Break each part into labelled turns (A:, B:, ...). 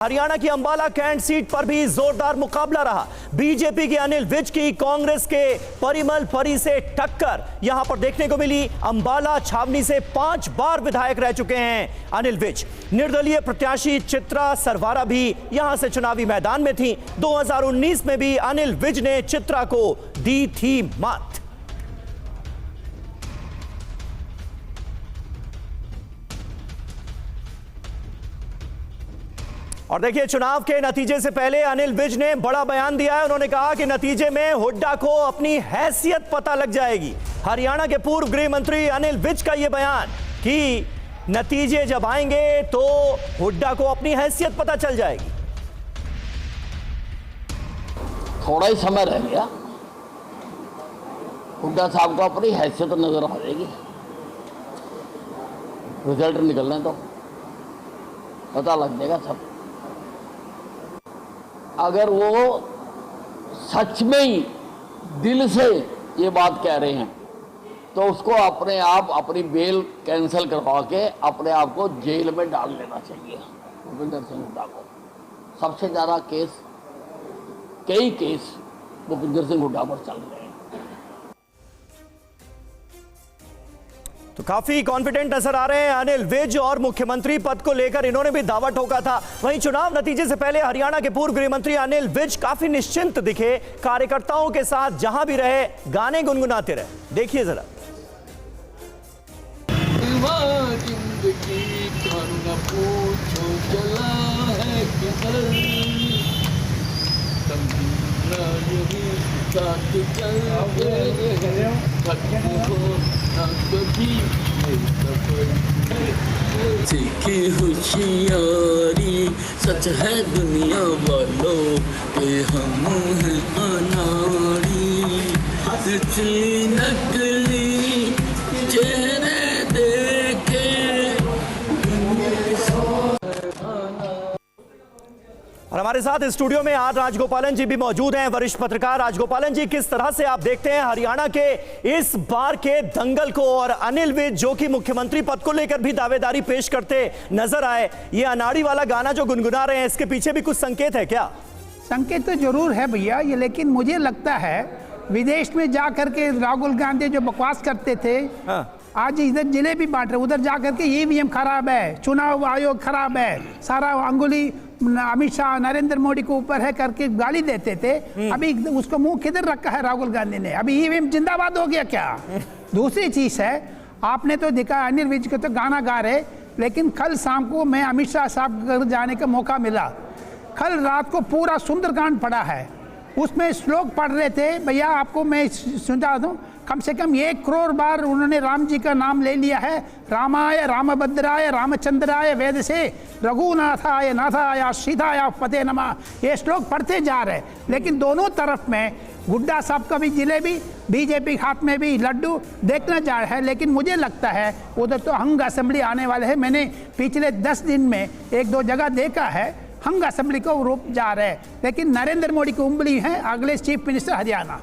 A: हरियाणा की Ambala cantt seat पर भी जोरदार मुकाबला रहा। बीजेपी के अनिल विज की कांग्रेस के परिमल परी से टक्कर यहां पर देखने को मिली। अंबाला छावनी से 5 बार विधायक रह चुके हैं अनिल विज। निर्दलीय प्रत्याशी चित्रा सरवारा भी यहां से चुनावी मैदान में थी। 2019 में भी अनिल विज ने चित्रा को दी थी मात। और देखिए, चुनाव के नतीजे से पहले अनिल विज ने बड़ा बयान दिया है। उन्होंने कहा कि नतीजे में हुड्डा को अपनी हैसियत पता लग जाएगी। हरियाणा के पूर्व गृह मंत्री अनिल विज का यह बयान कि नतीजे जब आएंगे तो हुड्डा को अपनी हैसियत पता चल जाएगी।
B: थोड़ा ही समय रह गया, हुड्डा साहब को अपनी हैसियत नजर आ जाएगी। रिजल्ट निकलने तो पता लग जाएगा सब। अगर वो सच में ही दिल से ये बात कह रहे हैं तो उसको अपने आप अपनी बेल कैंसिल करवा के अपने आप को जेल में डाल लेना चाहिए। भूपिंदर सिंह हुड्डा को सबसे ज़्यादा कई केस भूपिंदर सिंह हुड्डा पर चल रहे हैं।
A: तो काफी कॉन्फिडेंट नजर आ रहे हैं अनिल विज और मुख्यमंत्री पद को लेकर इन्होंने भी दावा ठोका था। वहीं चुनाव नतीजे से पहले हरियाणा के पूर्व गृह मंत्री अनिल विज काफी निश्चिंत दिखे। कार्यकर्ताओं के साथ जहां भी रहे गाने गुनगुनाते रहे। देखिए जरा।
C: सीखी होशियारी सच है दुनिया वालों के हम हैं अनाड़ी। नकली चेहरे देखे।
A: और हमारे साथ स्टूडियो में आज राजगोपालन जी भी मौजूद हैं, वरिष्ठ पत्रकार। राजगोपालन जी, किस तरह से आप देखते हैं हरियाणा के इस बार के दंगल को? और अनिल विज जो कि मुख्यमंत्री पद को लेकर भी दावेदारी पेश करते नजर आए, ये अनाड़ी वाला गाना जो गुनगुना रहे हैं, इसके पीछे भी कुछ संकेत है क्या?
D: संकेत तो जरूर है भैया ये, लेकिन मुझे लगता है विदेश में जा करके राहुल गांधी जो बकवास करते थे, आज इधर जिलेबी बांट रहे, उधर जाकर के ईवीएम खराब है, चुनाव आयोग खराब है, सारा अंगुली अमित शाह नरेंद्र मोदी को ऊपर है करके गाली देते थे। अभी उसको मुंह किधर रखा है राहुल गांधी ने? अभी ईवीएम जिंदाबाद हो गया क्या? दूसरी चीज है, आपने तो देखा अनिल विज को तो गाना गा रहे, लेकिन कल शाम को मैं अमित शाह साहब घर जाने का मौका मिला। कल रात को पूरा सुंदरकांड पढ़ा है, उसमें श्लोक पढ़ रहे थे। भैया आपको मैं सुझा दूं, कम से कम 1 करोड़ बार उन्होंने राम जी का नाम ले लिया है। रामाय रामभद्राय रामचंद्राय वेद से रघुनाथाय नाथाय सीताय पते नमः, ये श्लोक पढ़ते जा रहे। लेकिन दोनों तरफ में हुड्डा साहब का भी जिलेबी, बीजेपी हाथ में भी लड्डू देखना जा रहा है। लेकिन मुझे लगता है उधर तो हंग असेंबली आने वाले हैं। मैंने पिछले 10 दिन में 1-2 जगह देखा है, हंग असेंबली को रूप जा रहे हैं। लेकिन नरेंद्र मोदी की उंगली है अगले चीफ मिनिस्टर हरियाणा।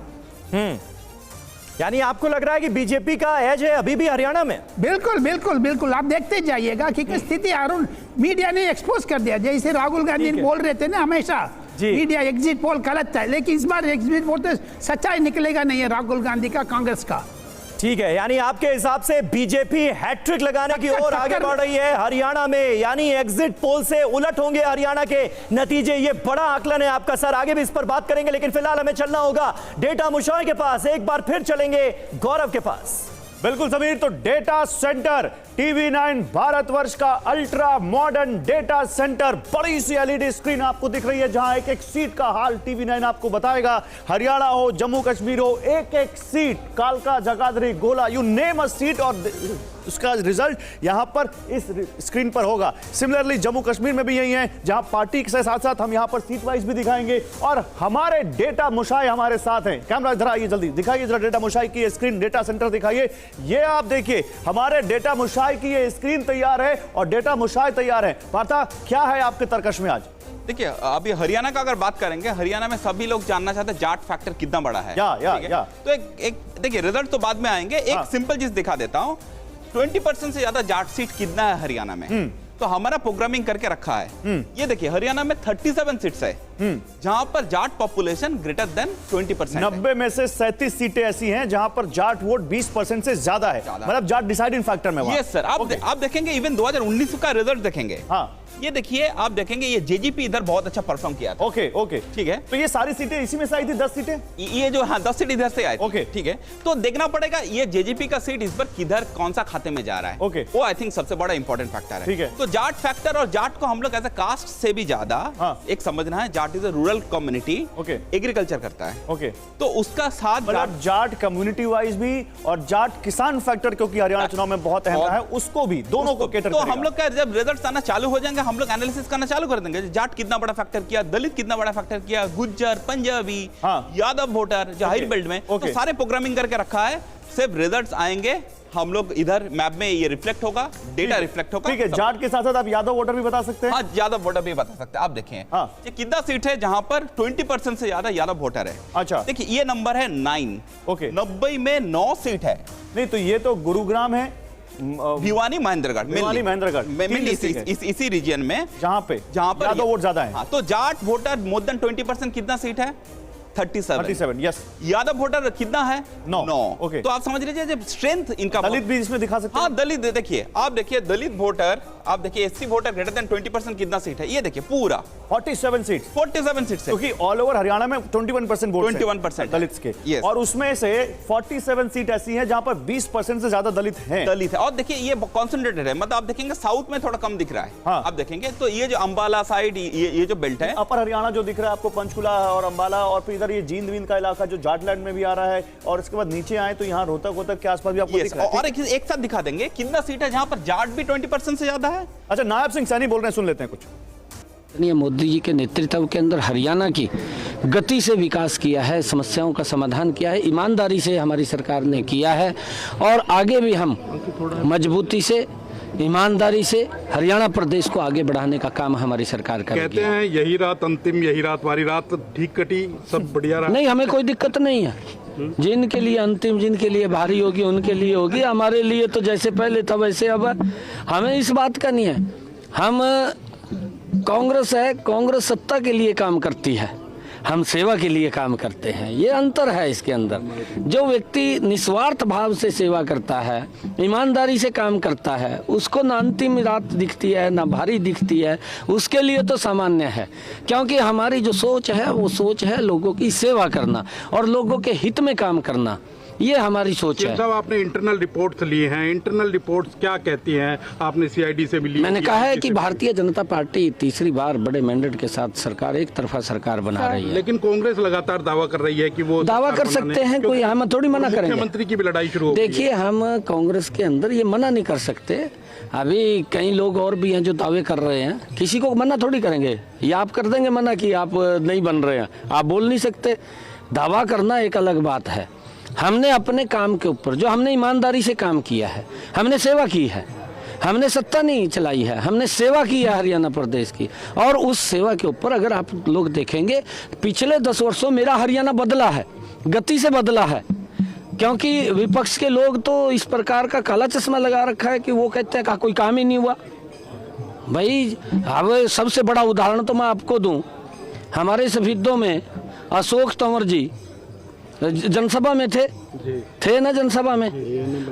A: यानी आपको लग रहा है कि बीजेपी का एज है अभी भी हरियाणा में?
D: बिल्कुल बिल्कुल बिल्कुल, आप देखते जाइएगा कि स्थिति अरुण मीडिया ने एक्सपोज कर दिया। जैसे राहुल गांधी बोल रहे थे ना हमेशा मीडिया एग्जिट पोल गलत था, लेकिन इस बार एग्जिट पोल तो सच्चाई निकलेगा नहीं है राहुल गांधी का, कांग्रेस का।
A: ठीक है, यानी आपके हिसाब से बीजेपी हैट्रिक लगाने की ओर आगे बढ़ रही है हरियाणा में, यानी एग्जिट पोल से उलट होंगे हरियाणा के नतीजे। ये बड़ा आकलन है आपका सर, आगे भी इस पर बात करेंगे, लेकिन फिलहाल हमें चलना होगा डेटा मुशाय के पास। एक बार फिर चलेंगे गौरव के पास।
E: बिल्कुल समीर, तो डेटा सेंटर TV9 भारतवर्ष का अल्ट्रा मॉडर्न डेटा सेंटर, बड़ी सी LED स्क्रीन आपको दिख रही है जहां एक एक सीट का हाल TV9 आपको बताएगा। हरियाणा हो, जम्मू कश्मीर हो, एक एक सीट, कालका, जगाधरी, गोला, यू नेम अ सीट, और उसका रिजल्ट यहां पर इस स्क्रीन पर होगा। सिमिलरली जम्मू कश्मीर में भी यही है, जहां पार्टी के साथ साथ हम यहां पर सीट वाइज भी दिखाएंगे। और हमारे डेटा मुशाय हमारे साथ हैं। कैमरा इधर आइए, जल्दी दिखाइए जरा डेटा मुशाय की स्क्रीन, डेटा सेंटर दिखाइए। ये आप देखिए, हमारे डेटा मुशाय की ये स्क्रीन तैयार है और डेटा मुशाय तैयार है। पार्था, क्या है आपके तर्कश में आज?
F: देखिए, अभी हरियाणा का अगर बात करेंगे, हरियाणा में सभी लोग जानना चाहते हैं जाट फैक्टर कितना बड़ा है। तो एक देखिए, रिजल्ट तो बाद में आएंगे। एक सिंपल चीज दिखा देता हूं, 20% से ज्यादा जाट सीट कितना है हरियाणा में। तो हमारा प्रोग्रामिंग करके रखा है। ये देखिए हरियाणा में 37 सीट्स है जहां पर जाट पॉपुलेशन ग्रेटर देन 20%।
E: 90 में से 37 सीटें ऐसी हैं जहां पर जाट वोट 20% से ज्यादा है, मतलब जाट डिसाइडिंग फैक्टर में।
F: यस सर, आप देखेंगे इवन 2019 का रिजल्ट देखेंगे। हाँ, ये देखिए आप देखेंगे ये जेजेपी इधर बहुत अच्छा परफॉर्म किया था।
E: ओके ओके ठीक है। तो ये सारी सीटें इसी में से आई थी, 10 सीटें
F: ये जो, हाँ 10 सीट इधर से आई थी।
E: ओके
F: ठीक है, तो देखना पड़ेगा ये जेजेपी का सीट इस बार किधर कौन सा खाते में जा रहा है।
E: ओके,
F: वो आई थिंक सबसे बड़ा इंपॉर्टेंट फैक्टर है।
E: ठीक है,
F: तो जाट फैक्टर और जाट को हम लोग एज अ कास्ट से भी ज्यादा एक समझना है, Jat is a rural community.
E: Okay,
F: agriculture करता है।
E: ओके,
F: तो उसका साथ
E: जाट कम्युनिटी वाइज भी और जाट किसान फैक्टर, क्योंकि हरियाणा चुनाव में बहुत अहम है, उसको भी, दोनों को कैटर
F: करेगा। तो हम लोग का जब रिजल्ट आना चालू हो जाएंगे हम लोग एनालिसिस करना चालू कर देंगे, जाट कितना बड़ा फैक्टर किया, दलित कितना बड़ा फैक्टर किया, गुज्जर, पंजाबी, यादव वोटर जो हाई बेल्ट में, तो सारे प्रोग्रामिंग करके रखा है। सिर्फ रिजल्ट्स आएंगे हम लोग इधर मैप में ये रिफ्लेक्ट होगा, डेटा रिफ्लेक्ट होगा।
E: ठीक है, जाट के साथ साथ आप यादव वोटर भी बता सकते हैं।
F: हाँ, यादव वोटर भी बता सकते हैं। आप देखें ये कितना सीट है जहां पर 20% से ज्यादा यादव वोटर है।
E: अच्छा, देखिए
F: ये नंबर है 9। ओके, 90 में 9 सीट है।
E: नहीं तो ये तो गुरुग्राम है,
F: भिवानी महेंद्रगढ़ इसी रीजन में जहां पर
E: यादव वोट ज्यादा है।
F: तो जाट वोटर मोर देन 20% कितना सीट है? 37 यस। यादव वोटर कितना है? 9। ओके, तो आप समझ लीजिए जब स्ट्रेंथ इनका।
E: दलित भी इसमें दिखा सकते हैं।
F: हाँ, दलित देखिए, आप देखिए दलित वोटर, आप देखिए एससी वोटर ग्रेटर देन 20% कितना सीट है? ये देखिए पूरा
E: 47 सीट है, क्योंकि ऑल ओवर हरियाणा में 21% वोट
F: 21%
E: दलित के, और उसमें से 47 सीट ऐसी हैं जहां पर 20% से ज्यादा दलित हैं।
F: और देखिए ये कॉन्सेंट्रेटेड है, मतलब आप देखेंगे साउथ में थोड़ा कम दिख रहा है। आप देखेंगे तो ये जो अंबाला साइड, ये जो बेल्ट है,
E: अपर हरियाणा जो दिख रहा है आपको, पंचकुला और अंबाला, और फिर इधर ये जींद वींद का इलाका जो जाटलैंड में भी आ रहा है, और इसके बाद नीचे आए तो यहाँ रोहतक के आसपास भी आपको दिख रहा है।
F: और एक साथ दिखा देंगे कितना सीट है जहां पर जाट भी 20% से ज्यादा है।
E: अच्छा, नायब सिंह सैनी बोल रहे हैं, सुन लेते हैं कुछ।
G: मोदी जी के नेतृत्व के अंदर हरियाणा की गति से विकास किया है, समस्याओं का समाधान किया है, ईमानदारी से हमारी सरकार ने किया है, और आगे भी हम मजबूती से, ईमानदारी से हरियाणा प्रदेश को आगे बढ़ाने का काम हमारी सरकार करेगी।
H: कहते हैं यही रात अंतिम, यही रात वारी रात ठीक कटी, सब बढ़िया रहा।
G: नहीं, हमें कोई दिक्कत नहीं है। जिनके लिए अंतिम, जिनके लिए भारी होगी उनके लिए होगी, हमारे लिए तो जैसे पहले था वैसे अब। हमें इस बात का नहीं है, हम कांग्रेस है, कांग्रेस सत्ता के लिए काम करती है, हम सेवा के लिए काम करते हैं, ये अंतर है इसके अंदर। जो व्यक्ति निस्वार्थ भाव से सेवा करता है, ईमानदारी से काम करता है, उसको ना अंतिम रात दिखती है ना भारी दिखती है, उसके लिए तो सामान्य है। क्योंकि हमारी जो सोच है वो सोच है लोगों की सेवा करना और लोगों के हित में काम करना, ये हमारी सोच है।
H: साहब, आपने इंटरनल रिपोर्ट्स लिए हैं, इंटरनल रिपोर्ट्स क्या कहती हैं? आपने सीआईडी से भी ली?
G: मैंने कहा है कि भारतीय जनता पार्टी तीसरी बार बड़े मैंडेट के साथ सरकार, एक तरफा सरकार बना रही है।
H: लेकिन कांग्रेस लगातार दावा कर रही है कि वो
G: दावा कर सकते हैं, कोई हम थोड़ी मना करेंगे।
H: मुख्यमंत्री की भी लड़ाई शुरू हो गई है।
G: देखिए, हम कांग्रेस के अंदर ये मना नहीं कर सकते। अभी कई लोग और भी हैं जो दावे कर रहे हैं, किसी को मना थोड़ी करेंगे। ये आप कर देंगे मना कि आप नहीं बन रहे हैं, आप बोल नहीं सकते। दावा करना एक अलग बात है। हमने अपने काम के ऊपर, जो हमने ईमानदारी से काम किया है, हमने सेवा की है, हमने सत्ता नहीं चलाई है, हमने सेवा की है हरियाणा प्रदेश की। और उस सेवा के ऊपर अगर आप लोग देखेंगे, पिछले 10 वर्षों मेरा हरियाणा बदला है, गति से बदला है। क्योंकि विपक्ष के लोग तो इस प्रकार का काला चश्मा लगा रखा है कि वो कहते हैं कि कोई काम ही नहीं हुआ। भाई, अब सबसे बड़ा उदाहरण तो मैं आपको दूं, हमारे सफीदों में अशोक तंवर जी जनसभा में थे ना जनसभा में,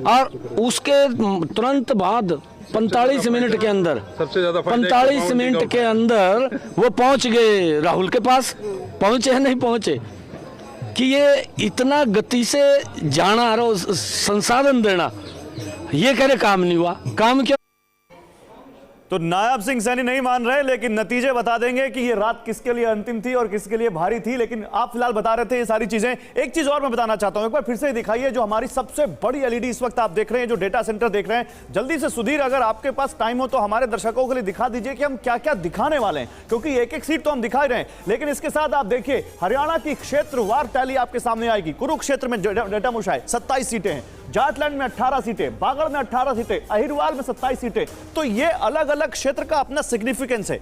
G: और उसके तुरंत बाद 45 मिनट के अंदर,
H: सबसे ज्यादा
G: 45 मिनट के अंदर वो पहुंच गए राहुल के पास। पहुंचे या नहीं पहुंचे? कि ये इतना गति से जाना और संसाधन देना, ये करे काम नहीं हुआ। काम क्यों?
E: तो नायब सिंह सैनी नहीं मान रहे, लेकिन नतीजे बता देंगे कि ये रात किसके लिए अंतिम थी और किसके लिए भारी थी। लेकिन आप फिलहाल बता रहे थे ये सारी चीजें। एक चीज और मैं बताना चाहता हूं, एक बार फिर से दिखाइए जो हमारी सबसे बड़ी एलईडी इस वक्त आप देख रहे हैं, जो डेटा सेंटर देख रहे हैं। जल्दी से सुधीर, अगर आपके पास टाइम हो तो हमारे दर्शकों के लिए दिखा दीजिए कि हम क्या क्या दिखाने वाले हैं, क्योंकि एक एक सीट तो हम दिखा रहे हैं, लेकिन इसके साथ आप देखिए हरियाणा की क्षेत्रवार टैली आपके सामने आएगी। कुरुक्षेत्र में डेटा मुशाए 27 सीटें हैं, जाटलैंड में 18 सीटें, बागड़ में 18 सीटें, अहिरवाल में 27 सीटें। तो ये अलग अलग क्षेत्र का अपना सिग्निफिकेंस है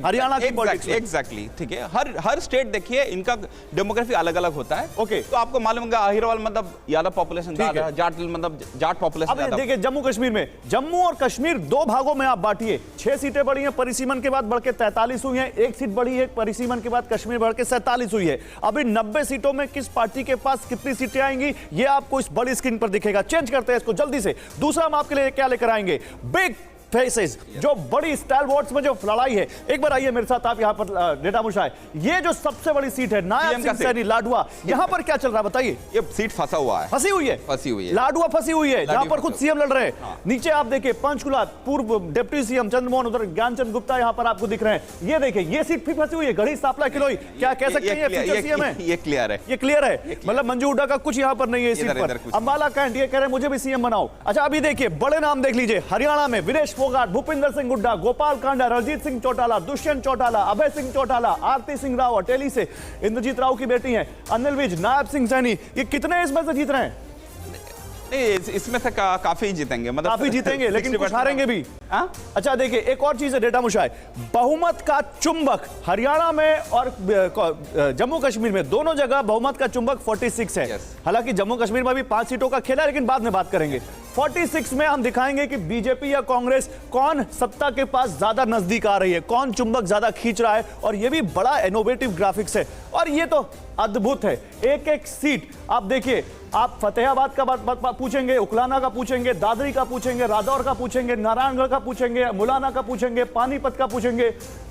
E: हरियाणा की पॉलिटिक्स में।
F: एग्जैक्टली, ठीक है। हर स्टेट देखिए इनका डेमोग्राफी अलग अलग होता है।
E: ओके,
F: तो आपको मालूम होगा अहिरवाल मतलब यादव पॉपुलेशन ज्यादा है, जाट मतलब जाट पॉपुलेशन ज्यादा।
E: देखिए जम्मू कश्मीर में, जम्मू और कश्मीर दो भागों में आप बांटिए, 6 सीटें बढ़ी हैं परिसीमन के बाद, बढ़ के 43 हुई हैं, 1 सीट बढ़ी है परिसीमन के बाद, कश्मीर बढ़ के 47 हुई है। अभी 90 सीटों में किस पार्टी के पास कितनी सीटें आएंगी ये आपको इस बड़ी स्क्रीन पर दिखेगा। चेंज करते हैं इसको जल्दी से। दूसरा हम आपके लिए क्या लेकर आएंगे, बिग फेसेस, जो बड़ी स्टाइलवॉर्ड्स में जो लड़ाई है। एक बार आइए मेरे साथ आप यहां पर डेटा मुशाए। ये जो सबसे बड़ी सीट है नायब सिंह सैनी लाडवा, यहां पर क्या चल रहा है बताइए।
F: ये सीट फंसा हुआ है,
E: फंसी हुई है, लाडवा फंसी हुई है, जहां पर खुद सीएम लड़ रहे हैं। नीचे आप देखिए पंचकुला पूर्व डिप्टी सीएम चंद्रमोहन, उधर ज्ञानचंद गुप्ता यहां पर आपको दिख रहे हैं। ये देखिए ये सीट भी फंसी हुई है, गढ़ी सापला किलोई, क्या कह सकते हैं ये सीएम है?
F: ये क्लियर है,
E: ये क्लियर है, मतलब मंजू हुड्डा का कुछ यहां पर नहीं है इस सीट पर। अंबाला कैंट ये कह रहे हैं मुझे भी सीएम बनाओ। अच्छा अभी देखिए बड़े नाम देख लीजिए, हरियाणा में विनेश फोगाट, भूपिंदर सिंह हुड्डा, गोपाल कांडा, रणजीत सिंह चौटाला, दुष्यंत चौटाला, अभय सिंह चौटाला, आरती सिंह राव, अटेली से इंद्रजीत राव की बेटी हैं, अनिल विज, नायब सिंह सैनी, ये कितने इसमें से जीत रहे हैं?
F: नहीं, इसमें से काफी जीतेंगे, मतलब
E: काफी जीतेंगे लेकिन कुछ हारेंगे भी। अच्छा देखिए एक और चीज है डेटा मुशाए, बहुमत का चुंबक हरियाणा में और जम्मू कश्मीर में दोनों जगह बहुमत का चुंबक 46 है। हालांकि जम्मू कश्मीर में भी 5 सीटों का खेल है, लेकिन बाद में बात करेंगे। 46 में हम दिखाएंगे कि बीजेपी या कांग्रेस कौन सत्ता के पास ज्यादा नजदीक आ रही है, कौन चुंबक ज्यादा खींच रहा है, और ये भी बड़ा इनोवेटिव ग्राफिक्स है और ये तो अद्भुत है। एक एक सीट आप देखिए, आप फतेहाबाद का बात पूछेंगे, उकलाना का पूछेंगे, दादरी का पूछेंगे, रादौर का पूछेंगे, नारायणगढ़ का पूछेंगे, मुलाना का पूछेंगे, पानीपत का पूछेंगे,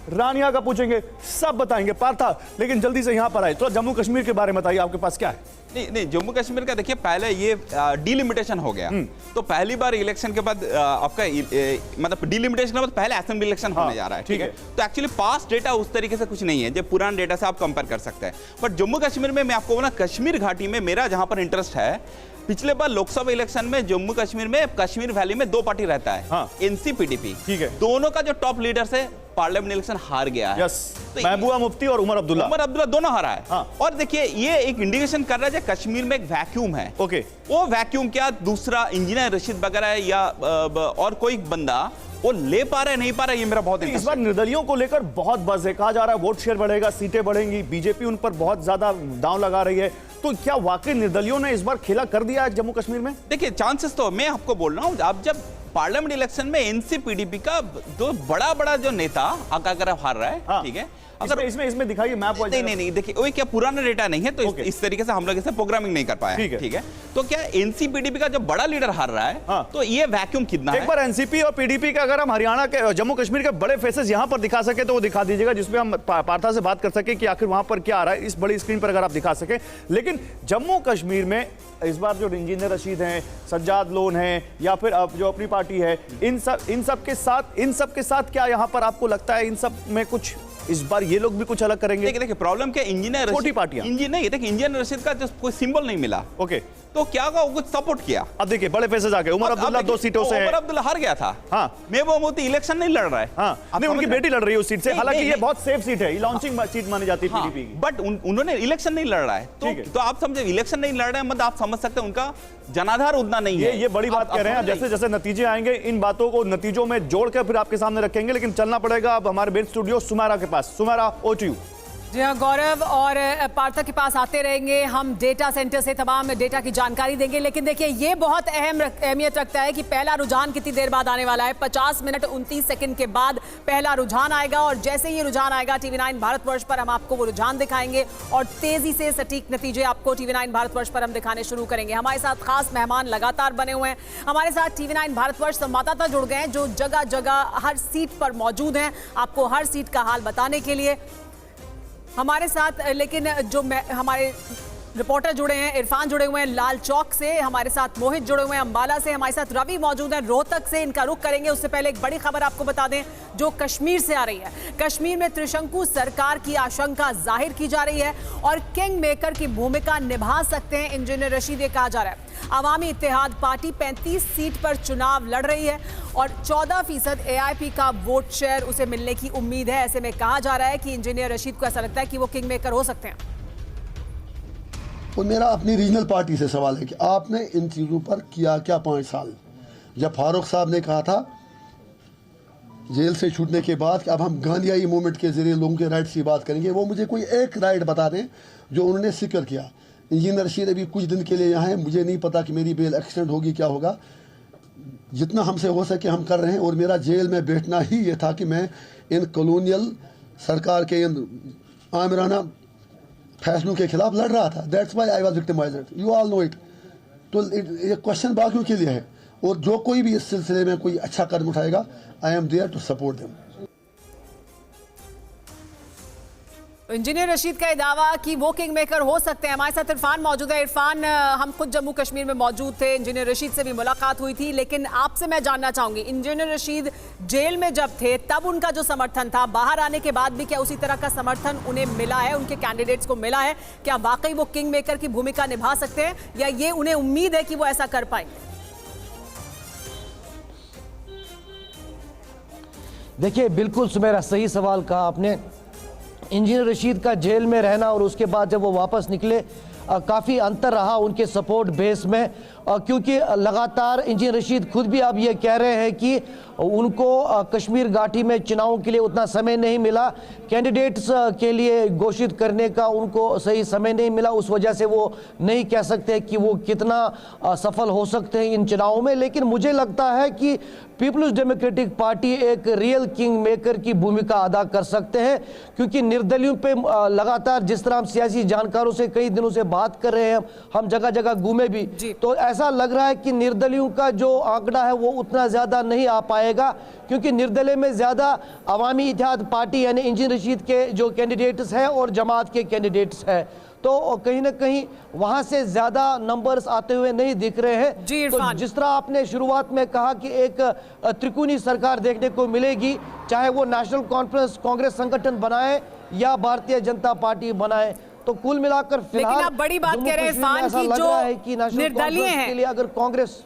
E: रानिया का पूछेंगे, सब बताएंगे पार्था। लेकिन जल्दी से यहां पर आए तो जम्मू कश्मीर के बारे में बताइए, आपके पास क्या है?
F: नहीं, जम्मू कश्मीर का देखिए पहले ये डिलिमिटेशन हो गया, तो पहली बार इलेक्शन के बाद आपका मतलब डिलिमिटेशन के बाद पहले असेंबली इलेक्शन होने जा रहा है, ठीक है। तो एक्चुअली पास्ट डेटा उस तरीके से कुछ नहीं है जो पुराने डेटा से आप कंपेयर कर सकते हैं। बट जम्मू कश्मीर में मैं आपको बोला, कश्मीर घाटी में मेरा जहां पर इंटरेस्ट है, पिछले बार लोकसभा इलेक्शन में जम्मू कश्मीर में कश्मीर वैली में 2 पार्टी रहता है, एनसी पीडीपी, ठीक है। दोनों का जो टॉप लीडर से पार्लियामेंट इलेक्शन हार गया है।
E: तो महबूबा मुफ्ती और उमर अब्दुल्ला दोनों हारा है। और देखिए ये एक इंडिकेशन कर रहा है कि कश्मीर में एक वैक्यूम है। ओके, वो वैक्यूम क्या दूसरा इंजीनियर रशीद वगैरह या और कोई बंदा वो ले पा रहा है नहीं पा रहा है, ये मेरा बहुत इस बार निर्दलियों को लेकर बहुत बज़ है, कहा जा रहा है वोट शेयर बढ़ेगा, सीटें बढ़ेंगी, बीजेपी उन पर बहुत ज्यादा दांव लगा रही है। तो क्या वाकई निर्दलियों ने इस बार खेला कर दिया है जम्मू कश्मीर में?
F: देखिए चांसेस तो मैं आपको बोल रहा हूं, आप जब पार्लियामेंट इलेक्शन में एनसी पीडीपी का दो बड़ा जो नेता आकाकर हार रहा है, ठीक है।
E: अगर इसमें दिखाइए मैप।
F: नहीं देखिए वही क्या पुराना डेटा नहीं है, तो इस तरीके से हम लोग इसे प्रोग्रामिंग नहीं कर पाए, ठीक है। तो क्या एनसीपीडीपी का जो बड़ा लीडर हार रहा है, तो ये वैक्यूम कितना है?
E: एक बार एनसीपी और पीडीपी का अगर हम हरियाणा के जम्मू कश्मीर के बड़े फेसेस यहां पर दिखा सके तो वो दिखा दीजिएगा, जिसमें हम पार्था से बात कर सके कि आखिर वहां पर क्या आ रहा है, इस बड़ी स्क्रीन पर अगर आप दिखा सके। लेकिन जम्मू कश्मीर में इस बार जो इंजीनियर रशीद हैं, सज्जाद लोन हैं, या फिर अब जो अपनी पार्टी है, इन सब के साथ क्या यहां पर आपको लगता है इन सब में कुछ इस बार ये लोग भी कुछ अलग करेंगे?
F: देखिए प्रॉब्लम क्या, इंजीनियर
E: छोटी पार्टियां
F: इंजीनियर रशीद का कोई सिंबल नहीं मिला।
E: ओके,
F: तो क्या होगा, वो कुछ सपोर्ट किया।
E: अब देखिए बड़े फेसेस आ गए, उमर अब्दुल्ला 2 सीटों से है।
F: उमर अब्दुल्ला हार गया था, महबूबा मुफ्ती इलेक्शन नहीं लड़ रहा है,
E: नहीं उनकी बेटी लड़ रही है उस सीट से, हालांकि ये बहुत सेफ सीट है, लॉन्चिंग सीट मानी जाती है पीडीपी की,
F: बट उन्होंने इलेक्शन नहीं लड़ रहा है। तो आप समझे इलेक्शन नहीं लड़ रहे हैं, मतलब आप समझ सकते हैं उनका जनाधार उतना नहीं है।
E: ये बड़ी बात कह रहे हैं। जैसे जैसे नतीजे आएंगे इन बातों को नतीजों में जोड़कर फिर आपके सामने रखेंगे, लेकिन चलना पड़ेगा अब हमारे बेन स्टूडियो सुमेरा के पास। Sumera, over to you.
I: जी हाँ, गौरव और पार्था के पास आते रहेंगे, हम डेटा सेंटर से तमाम डेटा की जानकारी देंगे। लेकिन देखिए ये बहुत अहमियत रखता है कि पहला रुझान कितनी देर बाद आने वाला है। 50 मिनट 29 सेकंड के बाद पहला रुझान आएगा, और जैसे ही रुझान आएगा TV9 भारतवर्ष पर हम आपको वो रुझान दिखाएंगे, और तेजी से सटीक नतीजे आपको TV9 भारतवर्ष पर हम दिखाने शुरू करेंगे। हमारे साथ खास मेहमान लगातार बने हुए हैं। हमारे साथ TV9 भारतवर्ष संवाददाता जुड़ गए हैं जो जगह जगह हर सीट पर मौजूद हैं, आपको हर सीट का हाल बताने के लिए हमारे साथ। लेकिन जो हमारे रिपोर्टर जुड़े हैं, इरफान जुड़े हुए हैं लाल चौक से, हमारे साथ मोहित जुड़े हुए हैं अंबाला से, हमारे साथ रवि मौजूद है रोहतक से। इनका रुख करेंगे, उससे पहले एक बड़ी खबर आपको बता दें जो कश्मीर से आ रही है। कश्मीर में त्रिशंकु सरकार की आशंका जाहिर की जा रही है और किंग मेकर की भूमिका निभा सकते हैं इंजीनियर रशीद, ये कहा जा रहा है। अवामी इत्तेहाद पार्टी 35 सीट पर चुनाव लड़ रही है और 14% AIP का वोट शेयर उसे मिलने की उम्मीद है। ऐसे में कहा जा रहा है कि इंजीनियर रशीद को ऐसा लगता है कि वो किंग मेकर हो सकते हैं।
J: और मेरा अपनी रीजनल पार्टी से सवाल है कि आपने इन चीज़ों पर किया क्या 5 साल? जब फारूक साहब ने कहा था जेल से छूटने के बाद कि अब हम गांधीयाई मूवमेंट के ज़रिए लोगों के राइट्स की बात करेंगे, वो मुझे कोई एक राइट बता दें जो उन्होंने जिक्र किया। इंजीनियर रशीद अभी कुछ दिन के लिए यहाँ है, मुझे नहीं पता कि मेरी बेल एक्सटेंड होगी क्या होगा। जितना हमसे हो सके हम कर रहे हैं, और मेरा जेल में बैठना ही ये था कि मैं इन कॉलोनियल सरकार के इन आमिराना फैसलों के खिलाफ लड़ रहा था। That's why I was victimised, you all know it. तो ये क्वेश्चन बाकियों के लिए है, और जो कोई भी इस सिलसिले में कोई अच्छा कदम उठाएगा, I am there to support them.
I: Engineer Rashid का ये दावा कि वो किंग मेकर हो सकते हैं। हमारे साथ इरफान मौजूद है। इरफान, हम खुद जम्मू कश्मीर में मौजूद थे, इंजीनियर रशीद से भी मुलाकात हुई थी, लेकिन आपसे मैं जानना चाहूंगी, इंजीनियर रशीद जेल में जब थे तब उनका जो समर्थन था, बाहर आने के बाद भी क्या उसी तरह का समर्थन उन्हें मिला है, उनके कैंडिडेट्स को मिला है? क्या वाकई वो किंग मेकर की भूमिका निभा सकते हैं, या ये उन्हें उम्मीद है कि वो ऐसा कर पाएंगे?
K: देखिए, बिल्कुल सुमेरा सही सवाल कहा आपने। इंजीनियर रशीद का जेल में रहना और उसके बाद जब वो वापस निकले, काफ़ी अंतर रहा उनके सपोर्ट बेस में, क्योंकि लगातार इंजीनियर रशीद खुद भी अब ये कह रहे हैं कि उनको कश्मीर घाटी में चुनावों के लिए उतना समय नहीं मिला, कैंडिडेट्स के लिए घोषित करने का उनको सही समय नहीं मिला, उस वजह से वो नहीं कह सकते कि वो कितना सफल हो सकते हैं इन चुनावों में। लेकिन मुझे लगता है कि पीपल्स डेमोक्रेटिक पार्टी एक रियल किंग मेकर की भूमिका अदा कर सकते हैं, क्योंकि निर्दलियों पे लगातार जिस तरह हम सियासी जानकारों से कई दिनों से बात कर रहे हैं, हम जगह जगह घूमे भी, तो ऐसा लग रहा है कि निर्दलियों का जो आंकड़ा है वो उतना ज़्यादा नहीं आ पाएगा, क्योंकि निर्दलीय में ज़्यादा अवामी इत्तेहाद पार्टी यानी इंजीनियर रशीद के जो कैंडिडेट्स हैं और जमात के कैंडिडेट्स हैं, तो कहीं ना कहीं वहां से ज्यादा नंबर्स आते हुए नहीं दिख रहे हैं। तो जिस तरह आपने शुरुआत में कहा कि एक त्रिकोणीय सरकार देखने को मिलेगी, चाहे वो नेशनल कॉन्फ्रेंस कांग्रेस संगठन बनाए या भारतीय जनता पार्टी बनाए, तो कुल मिलाकर फिलहाल
I: लेकिन आप बड़ी बात कह रहे हैं इरफान की जो निर्दलीय हैं,
K: के लिए अगर कांग्रेस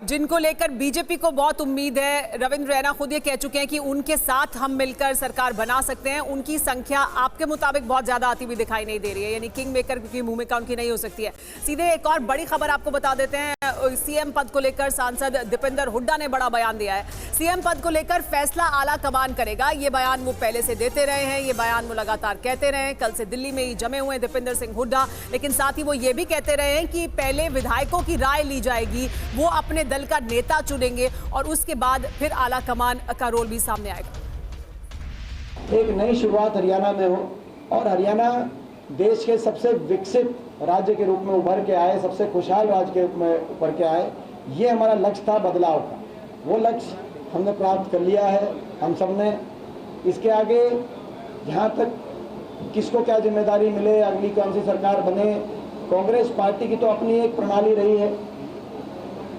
I: जिनको लेकर बीजेपी को बहुत उम्मीद है, रविंद्र रैना खुद ये कह चुके हैं कि उनके साथ हम मिलकर सरकार बना सकते हैं, उनकी संख्या आपके मुताबिक बहुत ज्यादा आती हुई दिखाई नहीं दे रही है, यानी किंग मेकर की भूमिका उनकी नहीं हो सकती है। सीधे एक और बड़ी खबर आपको बता देते हैं, सीएम पद को लेकर सांसद दीपेंद्र हुड्डा ने बड़ा बयान दिया है। सीएम पद को लेकर फैसला आला कमान करेगा, ये बयान वो पहले से देते रहे हैं, ये बयान वो लगातार कहते रहे हैं। कल से दिल्ली में ही जमे हुए दीपेंद्र सिंह हुड्डा, लेकिन साथ ही वो ये भी कहते रहे हैं कि पहले विधायकों की राय ली जाएगी, वो अपने दल का नेता चुनेंगे और उसके बाद फिर आला कमान का रोल भी सामने आएगा।
L: एक नई शुरुआत हरियाणा में हो और हरियाणा देश के सबसे विकसित राज्य के रूप में उभर के आए, सबसे खुशहाल राज्य के रूप में उभर के आए, ये हमारा लक्ष्य था बदलाव का। वो लक्ष्य हमने प्राप्त कर लिया है हम सब ने। इसके आगे जहाँ तक किसको क्या जिम्मेदारी मिले, अगली कौन सी सरकार बने, कांग्रेस पार्टी की तो अपनी एक प्रणाली रही है,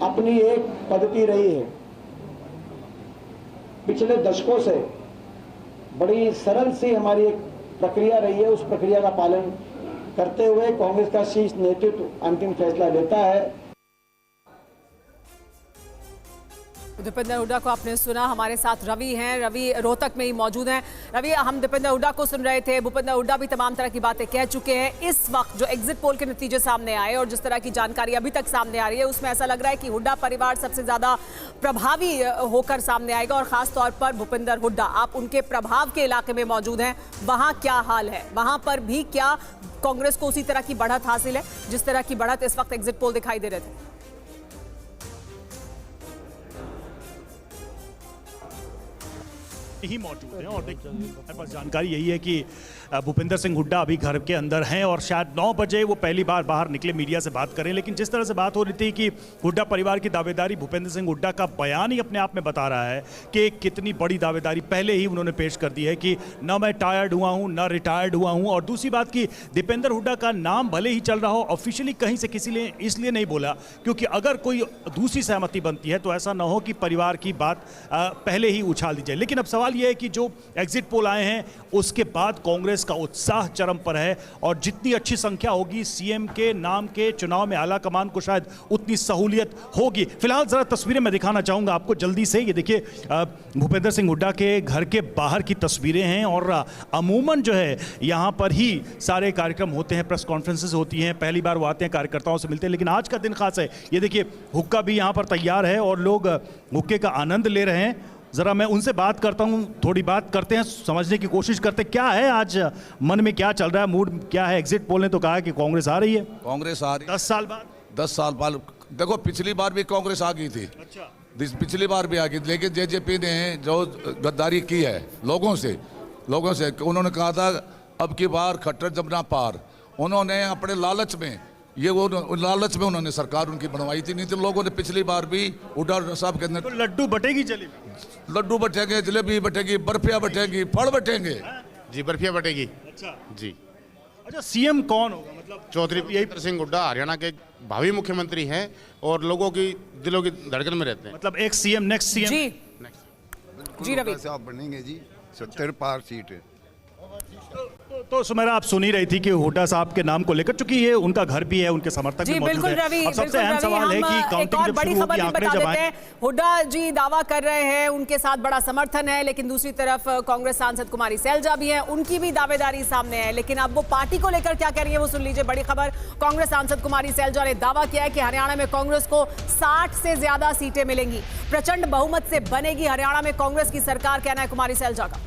L: अपनी एक पद्धति रही है। पिछले दशकों से बड़ी सरल सी हमारी एक प्रक्रिया रही है, उस प्रक्रिया का पालन करते हुए कांग्रेस का शीर्ष नेतृत्व अंतिम फैसला लेता है।
I: दीपेंद्र हुड्डा को आपने सुना। हमारे साथ रवि हैं, रवि रोहतक में ही मौजूद हैं। रवि, हम दीपेंद्र हुड्डा को सुन रहे थे, भूपेंद्र हुड्डा भी तमाम तरह की बातें कह चुके हैं। इस वक्त जो एग्जिट पोल के नतीजे सामने आए और जिस तरह की जानकारी अभी तक सामने आ रही है, उसमें ऐसा लग रहा है कि हुड्डा परिवार सबसे ज्यादा प्रभावी होकर सामने आएगा, और खासतौर पर भूपेंद्र हुड्डा, आप उनके प्रभाव के इलाके में मौजूद हैं, वहां क्या हाल है? वहां पर भी क्या कांग्रेस को उसी तरह की बढ़त हासिल है जिस तरह की बढ़त इस वक्त एग्जिट पोल दिखाई दे रहे थे?
E: ही मौजूद हैं और देखिए मेरे पास जानकारी यही है कि भूपेंद्र सिंह हुड्डा अभी घर के अंदर हैं और शायद 9 बजे वो पहली बार बाहर निकले मीडिया से बात करें। लेकिन जिस तरह से बात हो रही थी कि हुड्डा परिवार की दावेदारी, भूपेंद्र सिंह हुड्डा का बयान ही अपने आप में बता रहा है कि कितनी बड़ी दावेदारी पहले ही उन्होंने पेश कर दी है कि न मैं टायर्ड हुआ हूँ न रिटायर्ड हुआ हूँ। और दूसरी बात कि दीपेंद्र हुड्डा का नाम भले ही चल रहा हो, ऑफिशियली कहीं से किसी ने इसलिए नहीं बोला क्योंकि अगर कोई दूसरी सहमति बनती है तो ऐसा ना हो कि परिवार की बात पहले ही उछाल दी जाए। लेकिन अब सवाल यह है कि जो एग्जिट पोल आए हैं उसके बाद कांग्रेस कांग्रेस का उत्साह चरम पर है और जितनी अच्छी संख्या होगी सीएम के नाम के चुनाव में आला कमान को शायद उतनी सहूलियत होगी। फिलहाल जरा तस्वीरें मैं दिखाना चाहूंगा आपको जल्दी से। ये देखिए भूपेंद्र सिंह हुड्डा के घर के बाहर की तस्वीरें हैं और अमूमन जो है यहाँ पर ही सारे कार्यक्रम होते हैं, प्रेस कॉन्फ्रेंसेस होती हैं, पहली बार वो आते हैं, कार्यकर्ताओं से मिलते हैं। लेकिन आज का दिन खास है। ये देखिए हुक्का भी यहाँ पर तैयार है और लोग हुक्के का आनंद ले रहे हैं। जरा मैं उनसे बात करता हूँ, थोड़ी बात करते हैं, समझने की कोशिश करते हैं क्या है आज मन में, क्या चल रहा है, मूड क्या है। एग्जिट पोल ने तो कहा कि कांग्रेस आ रही है।
M: कांग्रेस आ रही
E: 10 साल बाद।
M: 10 साल बाद देखो, पिछली बार भी कांग्रेस आ गई थी।
E: अच्छा।
M: पिछली बार भी आ गई, लेकिन जेजेपी ने जो गद्दारी की है लोगों से उन्होंने कहा था अब की बार खट्टर जमना पार। उन्होंने अपने लालच में उन्होंने सरकार उनकी बनवाई थी। नहीं तो लोगों ने पिछली बार भी हुड्डा साहब के अंदर
E: तो लड्डू बटेगी, जलेबी
M: लड्डू बटेंगे, जलेबी बटेगी, बर्फियां बटेंगी, फल बटेंगे।
N: जी बर्फियां बटेगी।
E: अच्छा
N: जी।
E: अच्छा सीएम कौन होगा? मतलब
N: चौधरी भूपेंद्र सिंह हुड्डा हरियाणा के भावी मुख्यमंत्री हैं और लोगों की दिलों की धड़कन में रहते हैं।
E: मतलब एक सीएम नेक्स्ट सीएम
I: जी रवि
O: साहब बनेंगे जी, 70 पार सीट।
E: तो सुमेरा आप सुन ही रही थी कि हुड्डा साहब के नाम को लेकर, चूंकि ये उनका घर भी है, उनके समर्थक भी मौजूद हैं। अब सबसे अहम सवाल है कि काउंटिंग जब शुरू होगी, आंकड़े जब आए।
I: हुड्डा जी दावा कर रहे हैं उनके साथ बड़ा समर्थन है, लेकिन दूसरी तरफ कांग्रेस सांसद कुमारी सैलजा भी हैं, उनकी भी दावेदारी सामने है। लेकिन अब वो पार्टी को लेकर क्या कह रही है वो सुन लीजिए। बड़ी खबर, कांग्रेस सांसद कुमारी सैलजा ने दावा किया है कि हरियाणा में कांग्रेस को 60 से ज्यादा सीटें मिलेंगी, प्रचंड बहुमत से बनेगी हरियाणा में कांग्रेस की सरकार, कहना है कुमारी सैलजा का।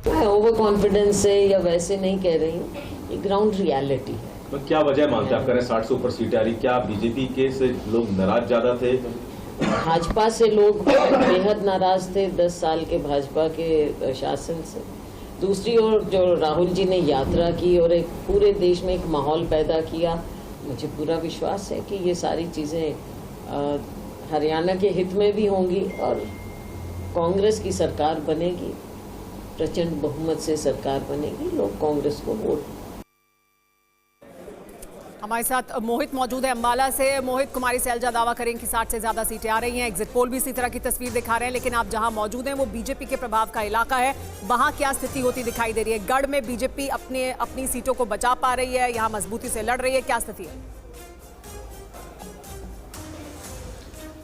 P: मैं ओवर कॉन्फिडेंस से या वैसे नहीं कह रही हूँ, ये ग्राउंड रियलिटी है।
Q: तो क्या वजह मानते हैं आप? 60 से ऊपर सीटें आ रही, क्या बीजेपी के से लोग नाराज ज्यादा थे?
P: भाजपा से लोग बेहद नाराज थे 10 साल के भाजपा के शासन से। दूसरी ओर जो राहुल जी ने यात्रा की और एक पूरे देश में एक माहौल पैदा किया, मुझे पूरा विश्वास है कि ये सारी चीज़ें हरियाणा के हित में भी होंगी और कांग्रेस की सरकार बनेगी, प्रचंड बहुमत से सरकार बनेगी, लोग कांग्रेस को वोट।
I: हमारे साथ मोहित मौजूद है अंबाला से। मोहित, कुमारी सैलजा दावा करें कि 60 से ज्यादा सीटें आ रही हैं, एग्जिट पोल भी इसी तरह की तस्वीर दिखा रहे हैं, लेकिन आप जहां मौजूद हैं वो बीजेपी के प्रभाव का इलाका है, वहां क्या स्थिति होती दिखाई दे रही है? गढ़ में बीजेपी अपनी सीटों को बचा पा रही है, यहां मजबूती से लड़ रही है, क्या स्थिति है?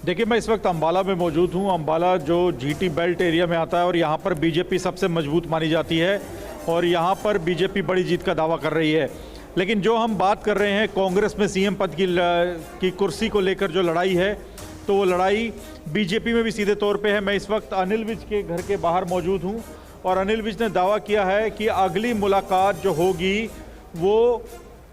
R: देखिए मैं इस वक्त अंबाला में मौजूद हूँ। अंबाला जो जीटी बेल्ट एरिया में आता है और यहाँ पर बीजेपी सबसे मजबूत मानी जाती है और यहाँ पर बीजेपी बड़ी जीत का दावा कर रही है। लेकिन जो हम बात कर रहे हैं कांग्रेस में सीएम पद की कुर्सी को लेकर जो लड़ाई है, तो वो लड़ाई बीजेपी में भी सीधे तौर पे है। मैं इस वक्त अनिल विज के घर के बाहर मौजूद हूँ और अनिल विज ने दावा किया है कि अगली मुलाकात जो होगी वो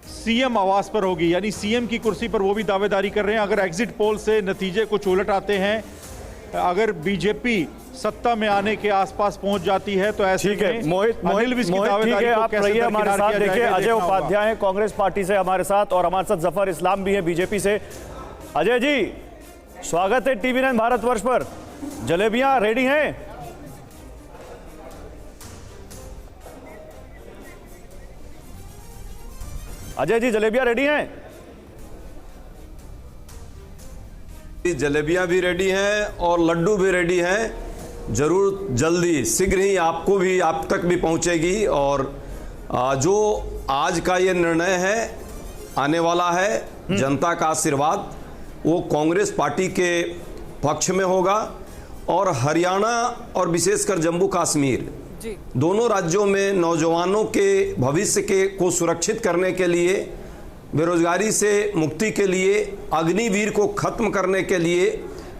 R: सीएम आवास पर होगी, यानी सीएम की कुर्सी पर वो भी दावेदारी कर रहे हैं। अगर एग्जिट पोल से नतीजे कुछ उलट आते हैं, अगर बीजेपी सत्ता में आने के आसपास पहुंच जाती है तो ऐसे
E: ठीक है। मोहित ठीक है, आप रहिए हमारे साथ। देखिए अजय उपाध्याय कांग्रेस पार्टी से हमारे साथ और हमारे साथ जफर इस्लाम भी है बीजेपी से। अजय जी स्वागत है TV9 भारतवर्ष पर। जलेबियां रेडी हैं? अजय जी जलेबियां रेडी हैं?
S: जलेबियां भी रेडी हैं और लड्डू भी रेडी हैं। जरूर जल्दी शीघ्र ही आपको भी, आप तक भी पहुंचेगी। और जो आज का ये निर्णय है, आने वाला है, जनता का आशीर्वाद वो कांग्रेस पार्टी के पक्ष में होगा। और हरियाणा और विशेषकर जम्मू कश्मीर दोनों राज्यों में नौजवानों के भविष्य को सुरक्षित करने के लिए, बेरोजगारी से मुक्ति के लिए, अग्निवीर को खत्म करने के लिए,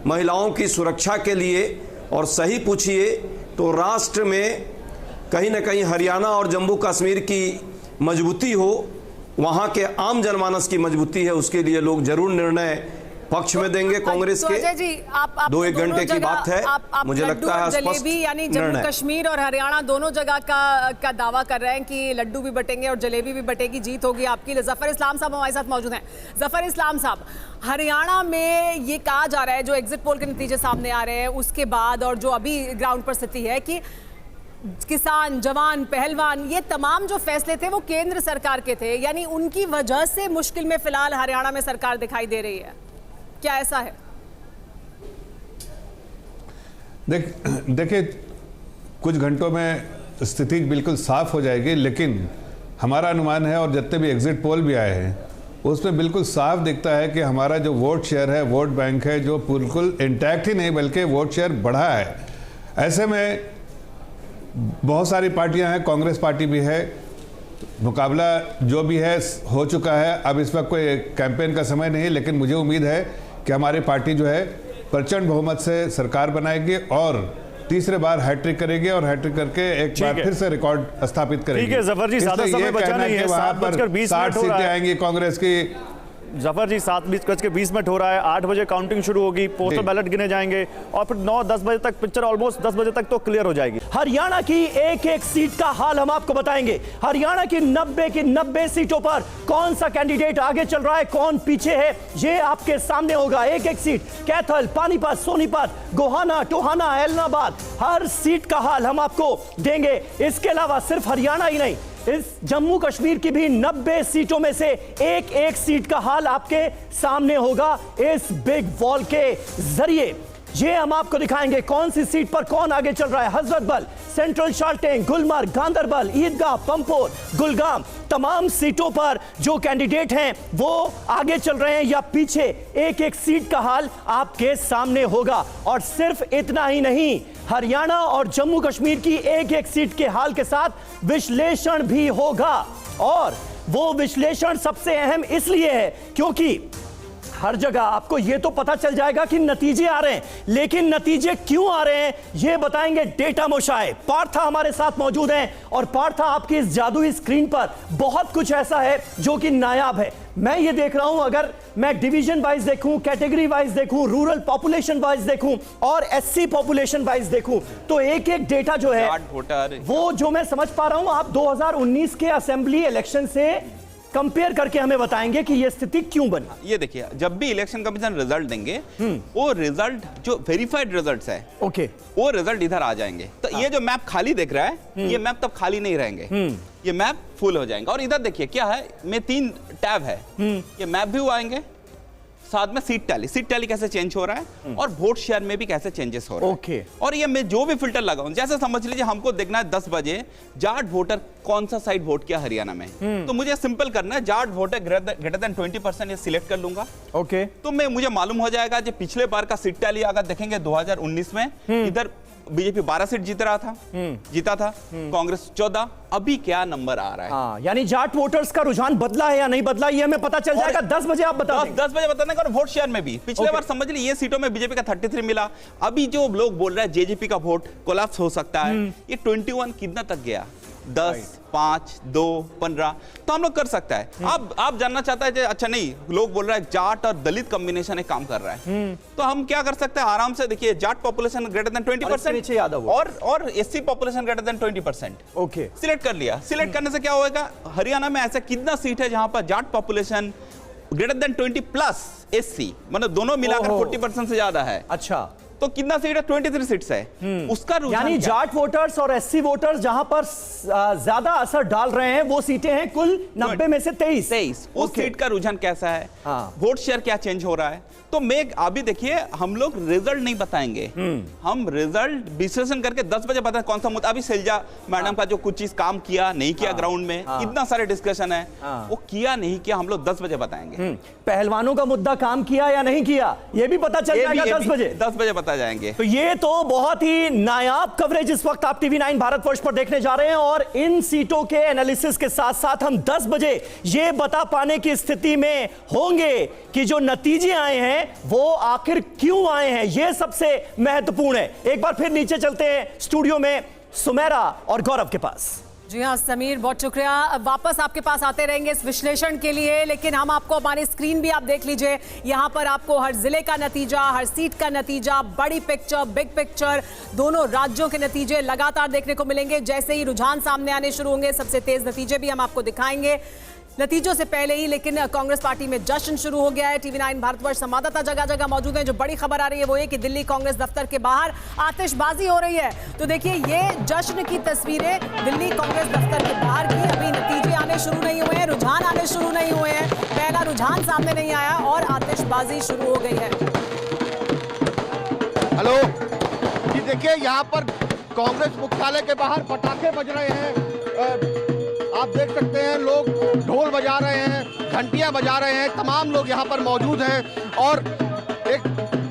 S: महिलाओं की सुरक्षा के लिए और सही पूछिए तो राष्ट्र में कहीं ना कहीं हरियाणा और जम्मू कश्मीर की मजबूती हो, वहां के आम जनमानस की मजबूती है, उसके लिए लोग जरूर निर्णय पक्ष में देंगे कांग्रेस के।
I: जी आप
S: 2-1 घंटे की बात है, मुझे लगता है
I: जलेबी यानी जम्मू कश्मीर और हरियाणा दोनों जगह का दावा कर रहे हैं कि लड्डू भी बटेंगे और जलेबी भी बटेगी, जीत होगी आपकी। जफर इस्लाम साहब हमारे साथ मौजूद हैं। जफर इस्लाम साहब, हरियाणा में ये कहा जा रहा है, जो एग्जिट पोल के नतीजे सामने आ रहे हैं उसके बाद और जो अभी ग्राउंड पर स्थिति है, कि किसान, जवान, पहलवान, ये तमाम जो फैसले थे वो केंद्र सरकार के थे, यानी उनकी वजह से मुश्किल में फिलहाल हरियाणा में सरकार दिखाई दे रही है, क्या ऐसा है?
T: देखिए कुछ घंटों में स्थिति बिल्कुल साफ हो जाएगी, लेकिन हमारा अनुमान है और जितने भी एग्जिट पोल भी आए हैं उसमें बिल्कुल साफ दिखता है कि हमारा जो वोट शेयर है, वोट बैंक है, जो बिल्कुल इंटैक्ट ही नहीं बल्कि वोट शेयर बढ़ा है। ऐसे में बहुत सारी पार्टियां हैं, कांग्रेस पार्टी भी है, मुकाबला जो भी है हो चुका है। अब इस वक्त कोई कैंपेन का समय नहीं है, लेकिन मुझे उम्मीद है कि हमारी पार्टी जो है प्रचंड बहुमत से सरकार बनाएगी और तीसरे बार हैट्रिक करेगी और हैट्रिक करके एक बार फिर से रिकॉर्ड स्थापित करेगी।
E: ठीक है जफर जी, ज्यादा समय बचा नहीं है,
T: 7:20 सीटें आएंगी कांग्रेस की।
E: जफर जी 7:20 हो रहा है, 8 बजे काउंटिंग शुरू होगी, पोस्टल बैलेट गिने जाएंगे और फिर 9-10 बजे तक पिक्चर ऑलमोस्ट 10 बजे तक तो क्लियर हो जाएगी।
A: हरियाणा की एक एक सीट का हाल हम आपको बताएंगे। हरियाणा की 90 सीटों पर कौन सा कैंडिडेट आगे चल रहा है, कौन पीछे है, ये आपके सामने होगा। एक एक सीट, कैथल, पानीपत, सोनीपत, गोहाना, टोहाना, एलनाबाद, हर सीट का हाल हम आपको देंगे। इसके अलावा सिर्फ हरियाणा ही नहीं, इस जम्मू कश्मीर की भी 90 सीटों में से एक एक सीट का हाल आपके सामने होगा इस बिग वॉल के जरिए। ये हम आपको दिखाएंगे कौन सी सीट पर कौन आगे चल रहा है। हजरतबल, सेंट्रल शाल्टेंग, गुलमर्ग, गांदरबल, ईदगाह, पंपोर, गुलगाम, तमाम सीटों पर जो कैंडिडेट हैं वो आगे चल रहे हैं या पीछे, एक एक सीट का हाल आपके सामने होगा। और सिर्फ इतना ही नहीं, हरियाणा और जम्मू कश्मीर की एक एक सीट के हाल के साथ विश्लेषण भी होगा। और वो विश्लेषण सबसे अहम इसलिए है क्योंकि हर जगह आपको यह तो पता चल जाएगा कि नतीजे आ रहे हैं, लेकिन नतीजे क्यों आ रहे हैं यह बताएंगे डेटा मोशाए। पार्था हमारे साथ मौजूद हैं और पार्था आपकी इस जादुई स्क्रीन पर बहुत कुछ ऐसा है जो कि नायाब है। मैं ये देख रहा हूं, अगर मैं डिवीजन वाइज देखूं, कैटेगरी वाइज देखूं, रूरल पॉपुलेशन वाइज देखूं और एससी पॉपुलेशन वाइज देखूं, तो एक एक डेटा जो है वो जो मैं समझ पा रहा हूं, आप 2019 के असेंबली इलेक्शन से कंपेयर करके हमें बताएंगे कि यह स्थिति क्यों बनी।
F: ये देखिए, जब भी इलेक्शन कमीशन रिजल्ट देंगे वो रिजल्ट जो वेरीफाइड रिजल्ट्स है,
A: ओके, वो
F: रिजल्ट इधर आ जाएंगे। तो ये जो मैप खाली दिख रहा है, ये मैप तब खाली नहीं रहेंगे, ये मैप फुल हो जाएंगे। और इधर देखिए क्या है, में 3 टैब है, ये मैप भी आएंगे, साथ में सीट टैली कैसे चेंज हो रहा है और वोट शेयर में भी कैसे चेंजेस हो रहा है।
A: ओके।
F: और ये मैं जो भी फिल्टर लगाऊं, जैसे समझ लीजिए हमको देखना है 10 बजे जाट वोटर कौन सा साइड वोट किया हरियाणा में, तो मुझे सिंपल करना है, जाट वोटर ग्रेटर देन 20% ये सिलेक्ट कर लूंगा।
A: ओके।
F: तो मुझे मालूम हो जाएगा जो पिछले बार का सीट टैली अगर देखेंगे 2019 में इधर बीजेपी 12 सीट जीता था, कांग्रेस 14, अभी क्या नंबर आ रहा है।
A: हाँ, यानी जाट वोटर्स का रुझान बदला है या नहीं बदला, ये हमें पता चल जाएगा 10 बजे। आप बता
F: 10 बजे बताने का। और वोट शेयर में भी पिछले बार समझ लीजिए ये सीटों में बीजेपी का 33 मिला, अभी जो लोग बोल रहे हैं जेजेपी का वोट कोलैप्स हो सकता है, ये 21 कितना तक गया, 10, 5, 2, 15, तो हम लोग कर सकता है। आप जानना चाहता है, अच्छा नहीं, लोग बोल रहे हैं जाट और दलित कॉम्बिनेशन एक काम कर रहा है, तो हम क्या कर सकते हैं, आराम से देखिए, जाट पॉपुलेशन ग्रेटर देन 20% और SC population greater than 20%।
A: Okay,
F: select कर लिया। सिलेक्ट करने से क्या होगा, हरियाणा में ऐसा कितना सीट है जहां पर Jat population greater than 20 plus SC, मतलब दोनों मिलाकर 40% से ज्यादा है।
A: अच्छा,
F: तो कितना सीट है, 23 सीट्स है। उसका
A: यानी जाट वोटर्स और एससी वोटर्स जहां पर ज्यादा असर डाल रहे हैं वो सीटें हैं कुल 90 में से 23।
F: उस सीट का रुझान कैसा है, वोट शेयर क्या चेंज हो रहा है। तो मैं अभी देखिए, हम लोग रिजल्ट नहीं बताएंगे, हम रिजल्ट विश्लेषण करके 10 बजे बताएं कौन सा मुद्दा। अभी शैलजा मैडम का जो कुछ चीज काम किया नहीं किया ग्राउंड में, इतना सारे डिस्कशन है, वो किया नहीं किया, हम लोग 10 बजे बताएंगे।
A: पहलवानों का मुद्दा काम किया या नहीं किया, ये भी पता चल जाएगा 10 बजे
F: बता जाएंगे।
A: तो ये तो बहुत ही नायाब कवरेज इस वक्त आप TV9 भारतवर्ष पर देखने जा रहे हैं और इन सीटों के एनालिसिस के साथ साथ हम 10 बजे ये बता पाने की स्थिति में होंगे कि जो नतीजे आए हैं वो आखिर क्यों आए हैं, ये सबसे महत्वपूर्ण है। एक बार फिर नीचे चलते हैं स्टूडियो में सुमेरा और गौरव के पास।
I: जी हाँ समीर, बहुत शुक्रिया। वापस आपके पास आते रहेंगे इस विश्लेषण के लिए, लेकिन हम आपको हमारी स्क्रीन भी आप देख लीजिए, यहाँ पर आपको हर जिले का नतीजा, हर सीट का नतीजा, बड़ी पिक्चर, बिग पिक्चर, दोनों राज्यों के नतीजे लगातार देखने को मिलेंगे। जैसे ही रुझान सामने आने शुरू होंगे, सबसे तेज नतीजे भी हम आपको दिखाएंगे। नतीजों से पहले ही लेकिन कांग्रेस पार्टी में जश्न शुरू हो गया है। TV9 भारतवर्ष संवाददाता जगह जगह मौजूद हैं। जो बड़ी खबर आ रही है वो ये कि दिल्ली कांग्रेस दफ्तर के बाहर आतिशबाजी हो रही है। तो देखिए, ये जश्न की तस्वीरें दिल्ली कांग्रेस दफ्तर के बाहर की। अभी नतीजे आने शुरू नहीं हुए हैं, रुझान आने शुरू नहीं हुए हैं, पहला रुझान सामने नहीं आया और आतिशबाजी शुरू हो गई है।
N: हेलो जी, देखिए यहाँ पर
U: कांग्रेस मुख्यालय के बाहर पटाखे बज रहे हैं। आप देख सकते हैं लोग ढोल बजा रहे हैं, घंटियां बजा रहे हैं, तमाम लोग यहाँ पर मौजूद हैं और एक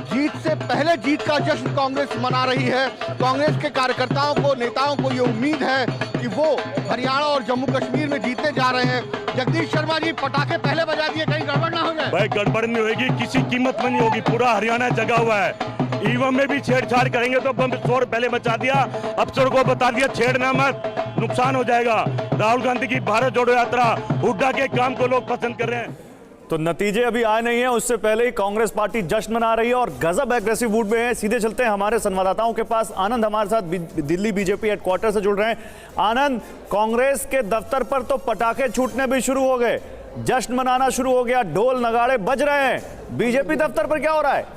U: जीत से पहले जीत का जश्न कांग्रेस मना रही है। कांग्रेस के कार्यकर्ताओं को, नेताओं को ये उम्मीद है कि वो हरियाणा और जम्मू कश्मीर में जीतने जा रहे हैं। जगदीश शर्मा जी, पटाखे पहले बजा दिए, कहीं गड़बड़ ना हो जाए।
V: भाई गड़बड़ नहीं होगी, किसी कीमत में नहीं होगी। पूरा हरियाणा जगा हुआ है। ईवीएम में भी छेड़छाड़ करेंगे तो बम शोर पहले मचा दिया, अफसर को बता दिया छेड़ना मत, नुकसान हो जाएगा। राहुल गांधी की भारत जोड़ो यात्रा, हुड्डा के काम को लोग पसंद कर रहे हैं।
E: तो नतीजे अभी आए नहीं हैं, उससे पहले ही कांग्रेस पार्टी जश्न मना रही है और गजब एग्रेसिव मूड में है। सीधे चलते हैं हमारे संवाददाताओं के पास। आनंद हमारे साथ दिल्ली बीजेपी हेडक्वार्टर से जुड़ रहे हैं। आनंद, कांग्रेस के दफ्तर पर तो पटाखे छूटने भी शुरू हो गए, जश्न मनाना शुरू हो गया, ढोल नगाड़े बज रहे हैं। बीजेपी दफ्तर पर क्या हो रहा है?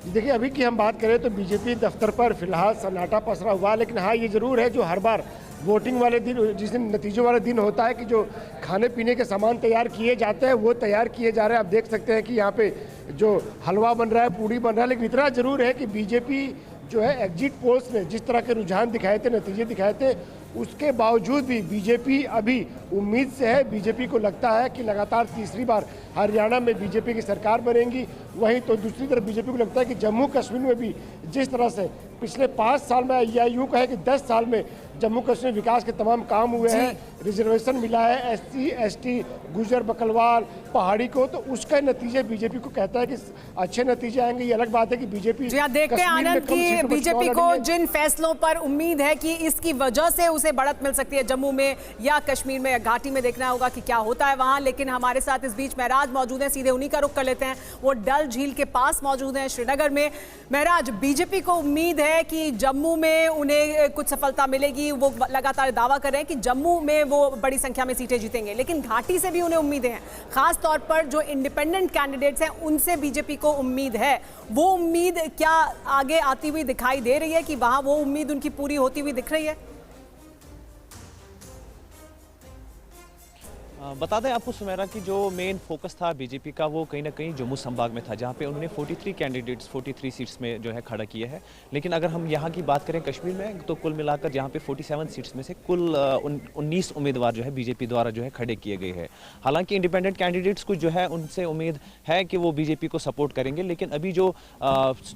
W: देखिए, अभी की हम बात करें तो बीजेपी दफ्तर पर फिलहाल सन्नाटा पसरा हुआ है, लेकिन हाँ ये जरूर है जो हर बार वोटिंग वाले दिन, जिस दिन नतीजों वाले दिन होता है कि जो खाने पीने के सामान तैयार किए जाते हैं वो तैयार किए जा रहे हैं। आप देख सकते हैं कि यहाँ पे जो हलवा बन रहा है, पूड़ी बन रहा है, लेकिन इतना जरूर है कि बीजेपी जो है एग्जिट पोल्स में जिस तरह के रुझान दिखाए थे, नतीजे दिखाए थे, उसके बावजूद भी बीजेपी अभी उम्मीद से है। बीजेपी को लगता है कि लगातार तीसरी बार हरियाणा में बीजेपी की सरकार बनेगी। वहीं तो दूसरी तरफ बीजेपी को लगता है कि जम्मू कश्मीर में भी जिस तरह से पिछले 5 साल में या यूँ कहे कि 10 साल में जम्मू कश्मीर विकास के तमाम काम हुए हैं, रिजर्वेशन मिला है SC ST गुजर बकलवाल पहाड़ी को, तो उसका नतीजे बीजेपी को कहता है कि अच्छे नतीजे आएंगे। ये अलग बात है कि बीजेपी
I: देखते हैं आनंद की बीजेपी को जिन फैसलों पर उम्मीद है कि इसकी वजह से उसे बढ़त मिल सकती है जम्मू में या कश्मीर में, घाटी में देखना होगा कि क्या होता है वहां। लेकिन हमारे साथ इस बीच महराज मौजूद हैं, सीधे उन्हीं का रुख कर लेते हैं। वो डल झील के पास मौजूद हैं श्रीनगर में। महराज, बीजेपी को उम्मीद है कि जम्मू में उन्हें कुछ सफलता मिलेगी, वो लगातार दावा कर रहे हैं कि जम्मू में वो बड़ी संख्या में सीटें जीतेंगे, लेकिन घाटी से भी उन्हें उम्मीदें हैं। खास तौर पर जो इंडिपेंडेंट कैंडिडेट्स हैं उनसे बीजेपी को उम्मीद है। वो उम्मीद क्या आगे आती हुई दिखाई दे रही है कि वहां वो उम्मीद उनकी पूरी होती हुई दिख रही है?
X: बता दें आपको सुमेरा की जो मेन फोकस था बीजेपी का वो कहीं ना कहीं जम्मू संभाग में था, जहां पे उन्होंने 43 कैंडिडेट्स 43 सीट्स में जो है खड़ा किए हैं। लेकिन अगर हम यहां की बात करें कश्मीर में, तो कुल मिलाकर जहां पे 47 सीट्स में से कुल 19 उम्मीदवार जो है बीजेपी द्वारा जो है खड़े किए गए हैं। हालांकि इंडिपेंडेंट कैंडिडेट्स को जो है उनसे उम्मीद है कि वो बीजेपी को सपोर्ट करेंगे, लेकिन अभी जो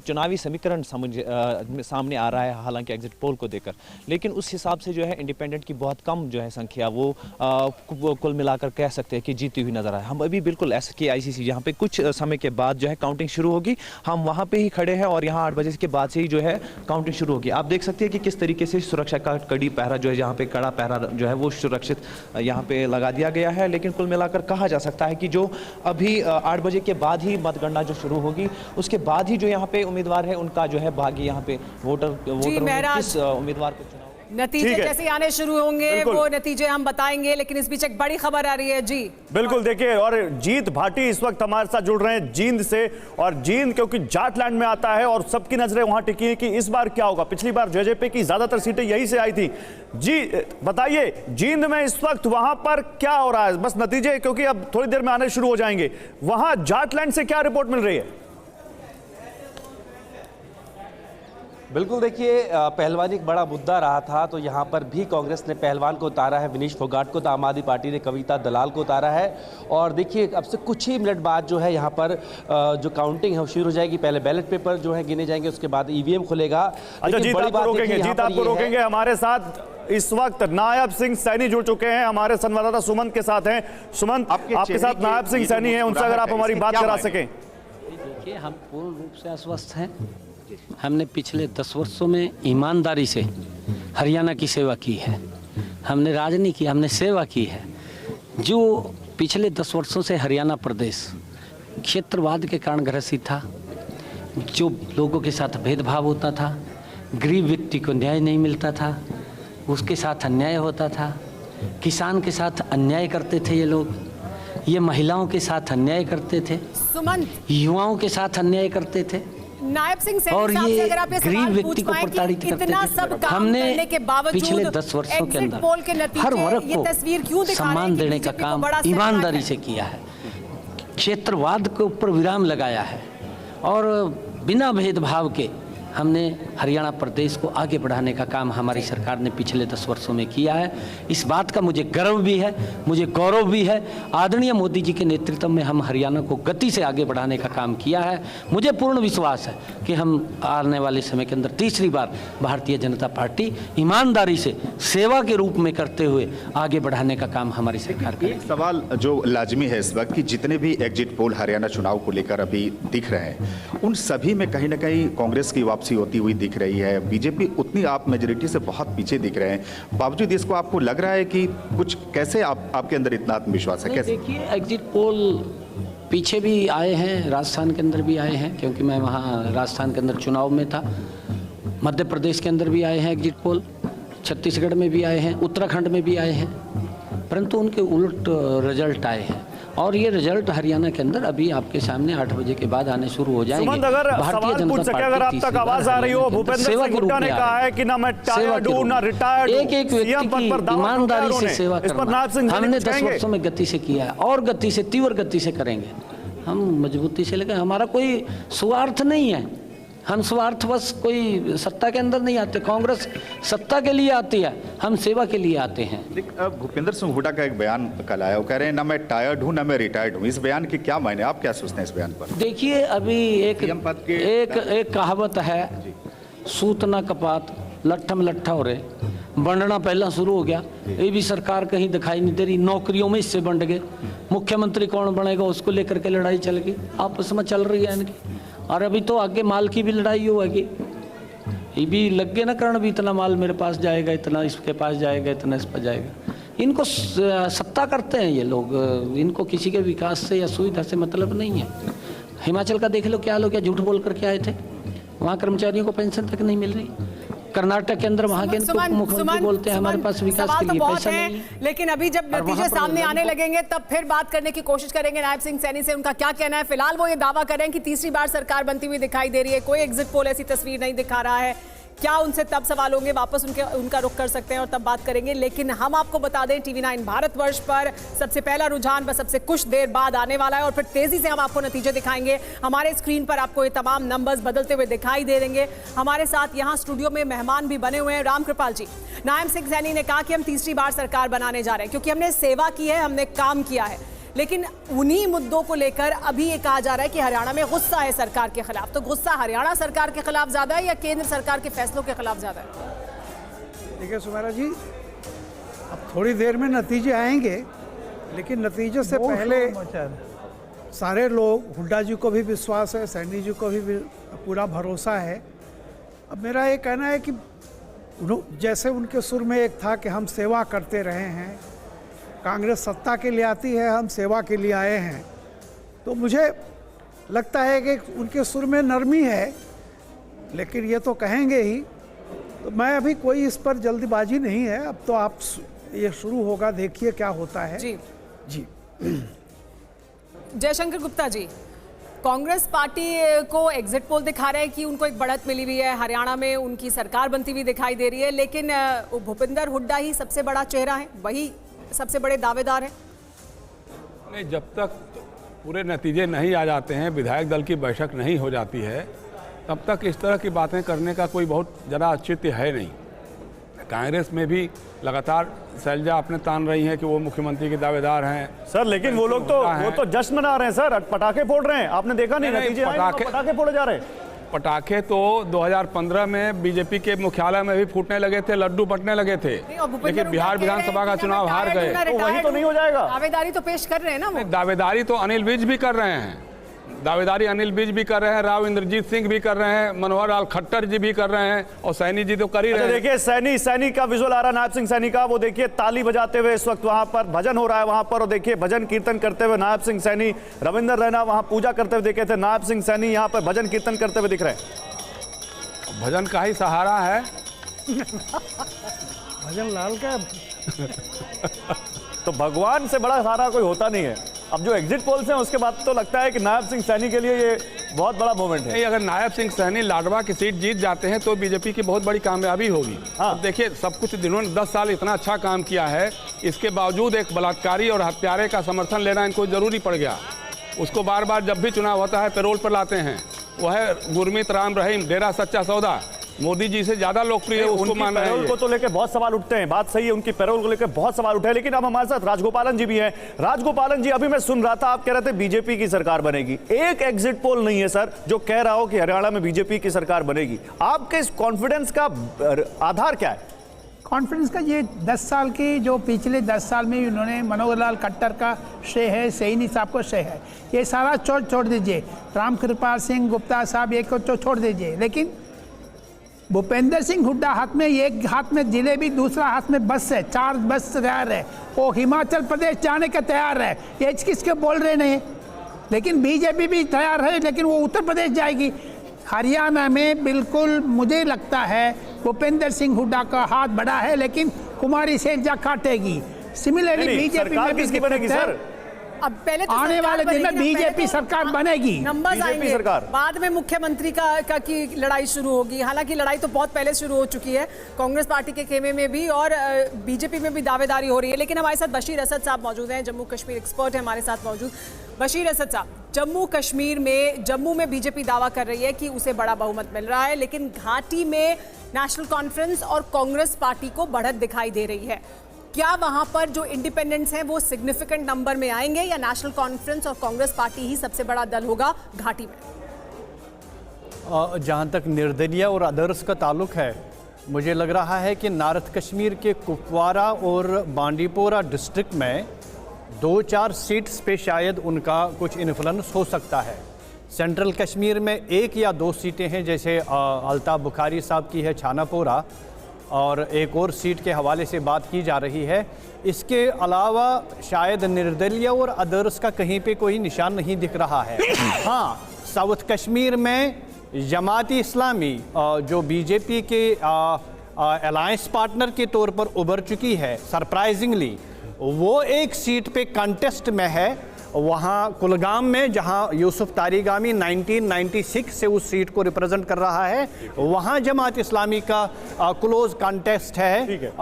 X: चुनावी समीकरण सामने आ रहा है हालांकि एग्जिट पोल को देकर, लेकिन उस हिसाब से जो है इंडिपेंडेंट की बहुत कम जो है संख्या वो कुल मिलाकर कह सकते हैं कि जीती हुई नजर आए। हम अभी बिल्कुल SKICC जहां पे कुछ समय के बाद जो है काउंटिंग शुरू होगी, हम वहां पे ही खड़े हैं और यहां 8 बजे के बाद से ही जो है काउंटिंग शुरू होगी। आप देख सकते हैं कि किस तरीके से सुरक्षा का कड़ी पहरा जो है, जहां पे कड़ा पहरा जो है वो सुरक्षित यहां पे लगा दिया गया है। लेकिन कुल मिलाकर कहा जा सकता है कि जो अभी 8 बजे के बाद ही मतगणना जो शुरू होगी, उसके बाद ही जो यहाँ पे उम्मीदवार है उनका जो है भाग्य यहाँ पे वोटर किस उम्मीदवार को चुनाव
I: नतीजे जैसे आने शुरू होंगे वो नतीजे हम बताएंगे। लेकिन इस बीच एक बड़ी खबर आ रही है जी।
E: बिल्कुल, देखिए, और जीत भाटी इस वक्त हमारे साथ जुड़ रहे हैं जींद से। और जींद क्योंकि जाटलैंड में आता है और सबकी नजरें वहां टिकी हैं कि इस बार क्या होगा। पिछली बार जेजेपी की ज्यादातर सीटें यहीं से आई थी। जी बताइए, जींद में इस वक्त वहां पर क्या हो रहा है? बस नतीजे क्योंकि अब थोड़ी देर में आने शुरू हो जाएंगे। वहां जाटलैंड से क्या रिपोर्ट मिल रही है?
Y: बिल्कुल, देखिए, पहलवानी एक बड़ा मुद्दा रहा था, तो यहाँ पर भी कांग्रेस ने पहलवान को उतारा है, विनीश फोगाट को, तो आम आदमी पार्टी ने कविता दलाल को उतारा है। और देखिए, अब से कुछ ही मिनट बाद जो है यहाँ पर जो काउंटिंग है शुरू हो जाएगी। पहले बैलेट पेपर जो है गिने जाएंगे, उसके बाद EVM खुलेगा।
E: अच्छा, जीत आपको रोकेंगे। हमारे साथ इस वक्त नायब सिंह सैनी जुड़ चुके हैं, हमारे संवाददाता सुमंत के साथ हैं। सुमंत, आपके साथ नायब सिंह सैनी हैं, उनसे अगर आप हमारी बात करा सकें।
G: देखिए, हम पूर्ण रूप से आश्वस्त हैं। हमने पिछले 10 वर्षों में ईमानदारी से हरियाणा की सेवा की है। हमने राज नहीं किया, हमने सेवा की है। जो पिछले 10 वर्षों से हरियाणा प्रदेश क्षेत्रवाद के कारण ग्रसित था, जो लोगों के साथ भेदभाव होता था, गरीब व्यक्ति को न्याय नहीं मिलता था, उसके साथ अन्याय होता था, किसान के साथ अन्याय करते थे ये लोग, ये महिलाओं के साथ अन्याय करते थे, युवाओं के साथ अन्याय करते थे,
I: नायब सिंह
G: और ये
I: अगर आप
G: गरीब व्यक्ति को प्रताड़ित करते थे। हमने पिछले 10 वर्षों के अंदर हर वर्ग को सम्मान देने का काम ईमानदारी से किया है, क्षेत्रवाद के ऊपर विराम लगाया है और बिना भेदभाव के हमने हरियाणा प्रदेश को आगे बढ़ाने का काम हमारी सरकार ने पिछले 10 वर्षों में किया है। इस बात का मुझे गर्व भी है, मुझे गौरव भी है। आदरणीय मोदी जी के नेतृत्व में हम हरियाणा को गति से आगे बढ़ाने का काम किया है। मुझे पूर्ण विश्वास है कि हम आने वाले समय के अंदर तीसरी बार भारतीय जनता पार्टी ईमानदारी से सेवा के रूप में करते हुए आगे बढ़ाने का काम हमारी सरकार करेगी।
B: एक सवाल जो लाजमी है इस वक्त कि जितने भी एग्जिट पोल हरियाणा चुनाव को लेकर अभी दिख रहे हैं, उन सभी में कहीं ना कहीं कांग्रेस की वापसी होती हुई दिख रही है। बीजेपी उतनी आप मेजोरिटी से बहुत पीछे दिख रहे हैं। बावजूद इसको आपको लग रहा है कि कुछ कैसे आपके अंदर इतना आत्मविश्वास है? कैसे?
G: देखिए, एग्जिट पोल पीछे भी आए हैं, राजस्थान के अंदर भी आए हैं, क्योंकि मैं वहाँ राजस्थान के अंदर चुनाव में था। मध्य प्रदेश के अंदर भी आए हैं एग्जिट पोल, छत्तीसगढ़ में भी आए हैं, उत्तराखंड में भी आए हैं, परंतु उनके उलट रिजल्ट आए हैं। और ये रिजल्ट हरियाणा के अंदर अभी आपके सामने 8 बजे के बाद आने शुरू हो जाएंगे।
E: अगर सवाल पूछ सके, अगर आप तक आवाज आ रही हो, भूपेंद्र सिंह हुड्डा ने कहा है कि ना मैं टायर्ड हूं ना रिटायर्ड हूं,
G: एक व्यक्ति की ईमानदारी से सेवा करना हमने 10 वर्षों में गति से किया है और गति से, तीव्र गति से करेंगे हम मजबूती से। लेकिन हमारा कोई स्वार्थ नहीं है, हम स्वार्थवश कोई सत्ता के अंदर नहीं आते। कांग्रेस सत्ता के लिए आती है, हम सेवा के लिए आते हैं।
B: भूपेंद्र सिंह हुड्डा का एक बयान कल आया, वो कह रहे हैं ना मैं टायर्ड हूं ना मैं रिटायर्ड हूं। इस बयान के क्या मायने, आप क्या सोचते हैं इस बयान पर?
G: देखिए, अभी एक कहावत है, सूत ना कपात लट्ठम लट्ठा हो रहे, बंटना पहला शुरू हो गया। ये भी सरकार कहीं दिखाई नहीं दे रही, नौकरियों में इससे बंट गए। मुख्यमंत्री कौन बनेगा उसको लेकर के लड़ाई चल गई, आपस में चल रही है इनकी। और अभी तो आगे माल की भी लड़ाई होगी, ये भी लग गए ना कारण, भी इतना माल मेरे पास जाएगा, इतना इसके पास जाएगा, इतना इस पर जाएगा। इनको सत्ता करते हैं ये लोग, इनको किसी के विकास से या सुविधा से मतलब नहीं है। हिमाचल का देख लो क्या लोग, क्या झूठ बोल करके आए थे, वहाँ कर्मचारियों को पेंशन तक नहीं मिल रही। कर्नाटक के अंदर वहाँ के मुख्यमंत्री बोलते हैं हमारे पास विकास के लिए पैसा नहीं है।
I: लेकिन अभी जब नतीजे सामने आने लगेंगे तब फिर बात करने की कोशिश करेंगे नायब सिंह सैनी से, उनका क्या कहना है। फिलहाल वो ये दावा कर रहे हैं कि तीसरी बार सरकार बनती हुई दिखाई दे रही है, कोई एग्जिट पोल ऐसी तस्वीर नहीं दिखा रहा है। क्या उनसे तब सवाल होंगे, वापस उनका रुख कर सकते हैं और तब बात करेंगे। लेकिन हम आपको बता दें, TV9 भारतवर्ष पर सबसे पहला रुझान बस सबसे कुछ देर बाद आने वाला है और फिर तेजी से हम आपको नतीजे दिखाएंगे। हमारे स्क्रीन पर आपको ये तमाम नंबर्स बदलते हुए दिखाई दे देंगे। हमारे साथ यहाँ स्टूडियो में मेहमान भी बने हुए हैं। रामकृपाल जी, नायब सिंह सैनी ने कहा कि हम तीसरी बार सरकार बनाने जा रहे हैं क्योंकि हमने सेवा की है, हमने काम किया है। लेकिन उन्हीं मुद्दों को लेकर अभी ये कहा जा रहा है कि हरियाणा में गुस्सा है सरकार के खिलाफ। तो गुस्सा हरियाणा सरकार के खिलाफ ज्यादा है या केंद्र सरकार के फैसलों के खिलाफ ज्यादा है?
C: देखिए सुमेरा जी, अब थोड़ी देर में नतीजे आएंगे, लेकिन नतीजे से पहले सारे लोग, हुड्डा जी को भी विश्वास है, सैनी जी को भी पूरा भरोसा है। अब मेरा ये कहना है कि जैसे उनके सुर में एक था कि हम सेवा करते रहे हैं, कांग्रेस सत्ता के लिए आती है, हम सेवा के लिए आए हैं, तो मुझे लगता है कि उनके सुर में नरमी है, लेकिन ये तो कहेंगे ही। तो मैं अभी कोई इस पर जल्दबाजी नहीं है, अब तो आप ये शुरू होगा, देखिए क्या होता है।
I: जी
C: जी
I: जयशंकर गुप्ता जी, कांग्रेस पार्टी को एग्जिट पोल दिखा रहे हैं कि उनको एक बढ़त मिली हुई है, हरियाणा में उनकी सरकार बनती हुई दिखाई दे रही है, लेकिन भूपेंद्र हुड्डा ही सबसे बड़ा चेहरा है, वही सबसे बड़े दावेदार हैं।
D: नहीं, जब तक पूरे नतीजे नहीं आ जाते हैं, विधायक दल की बैठक नहीं हो जाती है, तब तक इस तरह की बातें करने का कोई बहुत ज़्यादा औचित्य है नहीं। कांग्रेस में भी लगातार शैलजा अपने तान रही हैं कि वो मुख्यमंत्री के दावेदार हैं।
E: सर, लेकिन वो लोग तो जश्न मना रहे हैं सर, पटाखे फोड़ रहे हैं, आपने देखा नहीं? नतीजे पटाखे फोड़े जा रहे हैं।
D: पटाखे तो 2015 में बीजेपी के मुख्यालय में भी फूटने लगे थे, लड्डू बटने लगे थे, लेकिन बिहार विधानसभा का चुनाव हार गए।
E: तो वही तो नहीं हो जाएगा।
I: दावेदारी तो पेश कर रहे हैं ना,
D: दावेदारी तो अनिल विज भी कर रहे हैं, दावेदारी अनिल विज भी कर रहे हैं, राव इंद्रजीत सिंह भी कर रहे हैं, मनोहर लाल खट्टर जी भी कर रहे हैं और सैनी जी तो कर ही रहे हैं।
E: देखिए सैनी का विजुअल आ रहा है, नायब सिंह सैनी का, वो देखिए ताली बजाते हुए इस वक्त वहां पर भजन हो रहा है वहां पर, और देखिए भजन कीर्तन करते हुए नायब सिंह सैनी, रविंद्र रैना वहां पूजा करते हुए देखे थे, नायब सिंह सैनी यहाँ पर भजन कीर्तन करते हुए दिख रहे हैं।
D: भजन का ही सहारा है।
C: भजन लाल का
E: तो भगवान से बड़ा सहारा कोई होता नहीं है। अब जो एग्जिट पोल्स हैं उसके बाद तो लगता है कि नायब सिंह सैनी के लिए ये बहुत बड़ा मोमेंट है।
D: अगर नायब सिंह सैनी लाडवा की सीट जीत जाते हैं तो बीजेपी की बहुत बड़ी कामयाबी होगी। हाँ। देखिए, सब कुछ इन्होंने 10 साल इतना अच्छा काम किया है, इसके बावजूद एक बलात्कारी और हत्यारे का समर्थन लेना इनको जरूरी पड़ गया। उसको बार बार जब भी चुनाव होता है पैरोल पर लाते हैं। वो है गुरमीत राम रहीम, डेरा सच्चा सौदा। मोदी जी से ज्यादा लोकप्रिय है, उसको मान रहे हैं।
E: पैरोल को तो लेकर बहुत सवाल उठते हैं, बात सही है, उनकी पैरोल को लेकर बहुत सवाल उठे हैं। लेकिन अब हमारे साथ राजगोपालन जी भी हैं। राजगोपालन जी, अभी मैं सुन रहा था आप कह रहे थे बीजेपी की सरकार बनेगी। एक एग्जिट पोल नहीं है सर जो कह रहा हो कि हरियाणा में बीजेपी की सरकार बनेगी। आपके इस कॉन्फिडेंस का आधार क्या है?
C: कॉन्फिडेंस का ये 10 साल की जो पिछले 10 साल में उन्होंने मनोहर लाल खट्टर का श्रेय है, सैनी साहब को श्रेय है। ये सारा छोड़ दीजिए, रामकृपाल सिंह गुप्ता साहब एक को छोड़ दीजिए, लेकिन भूपेंद्र सिंह हुड्डा हाथ में एक हाथ में जिलेबी, दूसरा हाथ में बस है, 4 बस तैयार है, वो हिमाचल प्रदेश जाने के तैयार है। ये किसके बोल रहे नहीं, लेकिन बीजेपी भी तैयार है, लेकिन वो उत्तर प्रदेश जाएगी। हरियाणा में बिल्कुल मुझे लगता है भूपेंद्र सिंह हुड्डा का हाथ बड़ा है, लेकिन कुमारी शैलजा काटेगी। सिमिलरली बीजेपी में किसकी बनेगी सर?
I: अब पहले तो
C: आने वाले दिन में बीजेपी सरकार बनेगी,
I: नंबर्स आएंगे,
C: सरकार।
I: बाद में मुख्यमंत्री का की लड़ाई शुरू होगी। हालांकि लड़ाई तो बहुत पहले शुरू हो चुकी है, कांग्रेस पार्टी के खेमे में भी और बीजेपी में भी दावेदारी हो रही है। लेकिन हमारे साथ बशीर असद साहब मौजूद हैं, जम्मू कश्मीर एक्सपर्ट है हमारे साथ मौजूद। बशीर असद साहब, जम्मू में बीजेपी दावा कर रही है कि उसे बड़ा बहुमत मिल रहा है, लेकिन घाटी में नेशनल कॉन्फ्रेंस और कांग्रेस पार्टी को बढ़त दिखाई दे रही है। क्या वहां पर जो इंडिपेंडेंट्स हैं वो सिग्निफिकेंट नंबर में आएंगे या नेशनल कॉन्फ्रेंस और कांग्रेस पार्टी ही सबसे बड़ा दल होगा घाटी में?
H: जहां तक निर्दलीय और अदर्स का ताल्लुक है, मुझे लग रहा है कि नॉर्थ कश्मीर के कुपवारा और बांडीपोरा डिस्ट्रिक्ट में 2-4 सीट्स पे शायद उनका कुछ इन्फ्लुएंस हो सकता है। सेंट्रल कश्मीर में 1 या 2 सीटें हैं, जैसे अल्ताफ बुखारी साहब की है छानापोरा, और एक और सीट के हवाले से बात की जा रही है। इसके अलावा शायद निर्दलीय और अदर्स का कहीं पे कोई निशान नहीं दिख रहा है। हाँ, साउथ कश्मीर में जमाती इस्लामी जो बीजेपी के अलायंस पार्टनर के तौर पर उभर चुकी है सरप्राइजिंगली, वो एक सीट पे कंटेस्ट में है। वहाँ कुलगाम में, जहाँ यूसुफ तारिगामी 1996 से उस सीट को रिप्रेजेंट कर रहा है, वहाँ जमात इस्लामी का क्लोज कंटेस्ट है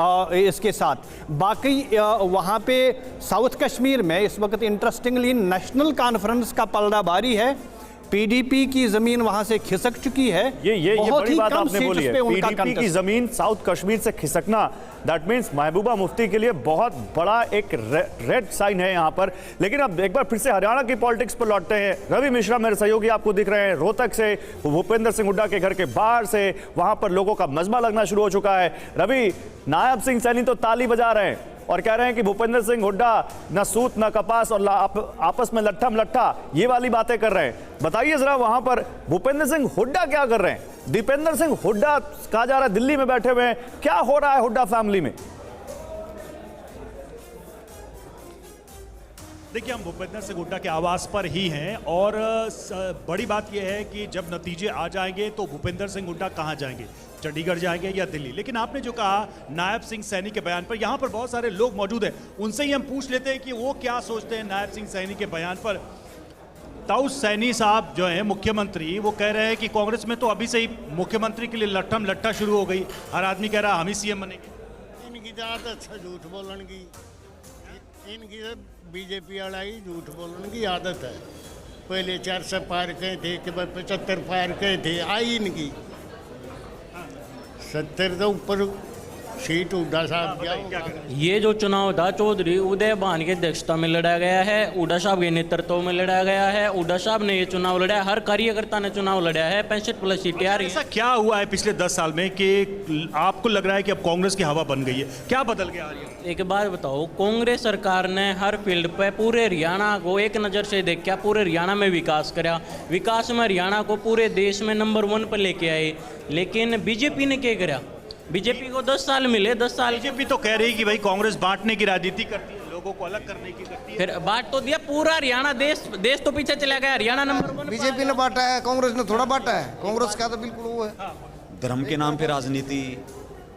H: इसके साथ। बाकी वहाँ पे साउथ कश्मीर में इस वक्त इंटरेस्टिंगली नेशनल कॉन्फ्रेंस का पलड़ा भारी है। पीडीपी की जमीन वहां से खिसक चुकी है।
E: ये बड़ी बात आपने बोली है, पीडीपी की जमीन साउथ कश्मीर से खिसकना, दैट मींस महबूबा मुफ्ती के लिए बहुत बड़ा एक रेड साइन है यहाँ पर। लेकिन अब एक बार फिर से हरियाणा की पॉलिटिक्स पर लौटते हैं। रवि मिश्रा मेरे सहयोगी आपको दिख रहे हैं, रोहतक से, भूपेंद्र सिंह हुड्डा के घर के बाहर से, वहां पर लोगों का मजमा लगना शुरू हो चुका है। रवि, नायब सिंह सैनी तो ताली बजा रहे हैं और कह रहे हैं कि भूपेंद्र सिंह हुड्डा न सूत न कपास और आपस में लट्ठम लट्ठा, ये वाली बातें कर रहे हैं। बताइए जरा वहां पर भूपेंद्र सिंह हुड्डा क्या कर रहे हैं? दीपेंद्र सिंह हुड्डा कहा जा रहा है दिल्ली में बैठे हुए हैं, क्या हो रहा है हुड्डा फैमिली में?
J: देखिए, हम भूपेंद्र सिंह हुड्डा के आवास पर ही हैं और बड़ी बात यह है कि जब नतीजे आ जाएंगे तो भूपेंद्र सिंह हुड्डा कहां जाएंगे, चंडीगढ़ जाएंगे या दिल्ली। लेकिन आपने जो कहा नायब सिंह सैनी के बयान पर, यहां पर बहुत सारे लोग मौजूद हैं, उनसे ही हम पूछ लेते हैं कि वो क्या सोचते हैं नायब सिंह सैनी के बयान पर। ताउस सैनी साहब जो है मुख्यमंत्री, वो कह रहे हैं कि कांग्रेस में तो अभी से ही मुख्यमंत्री के लिए लट्ठम लट्ठा शुरू हो गई, हर आदमी कह रहा हम ही सीएम बनेंगे।
K: इनकी आदत है झूठ बोलने की, इनकी बीजेपी वाला ही झूठ बोलने की आदत है। पहले 400 पार कहे थे कि 75 पार कहे थे, आई इनकी 70 तो ऊपर सीट हुड्डा साहब क्या।
L: ये जो चुनाव था चौधरी उदय भान की अध्यक्षता में लड़ा गया है, हुड्डा साहब के नेतृत्व में लड़ा गया है। हुड्डा साहब ने ये चुनाव लड़ा है, हर कार्यकर्ता ने चुनाव लड़ा है। 65+ सीटें आ रही हैं।
J: ऐसा क्या हुआ है पिछले 10 साल में कि आपको लग रहा है कि अब कांग्रेस की हवा बन गई है? क्या बदल गया?
L: एक बात बताओ, कांग्रेस सरकार ने हर फील्ड पे पूरे हरियाणा को एक नज़र से देखा, पूरे हरियाणा में विकास करा, विकास में हरियाणा को पूरे देश में नंबर 1 पर लेके आए। लेकिन बीजेपी ने क्या करा? बीजेपी को 10 साल मिले, 10 साल।
J: बीजेपी तो कह रही है कि भाई कांग्रेस बांटने की राजनीति करती है, लोगों को अलग करने की करती है।
L: फिर बांट तो दिया पूरा हरियाणा, देश तो पीछे चला गया, हरियाणा नंबर 1।
K: बीजेपी ने बांटा है, कांग्रेस ने थोड़ा बांटा है। कांग्रेस का तो बिल्कुल वो है,
M: धर्म के नाम पे राजनीति,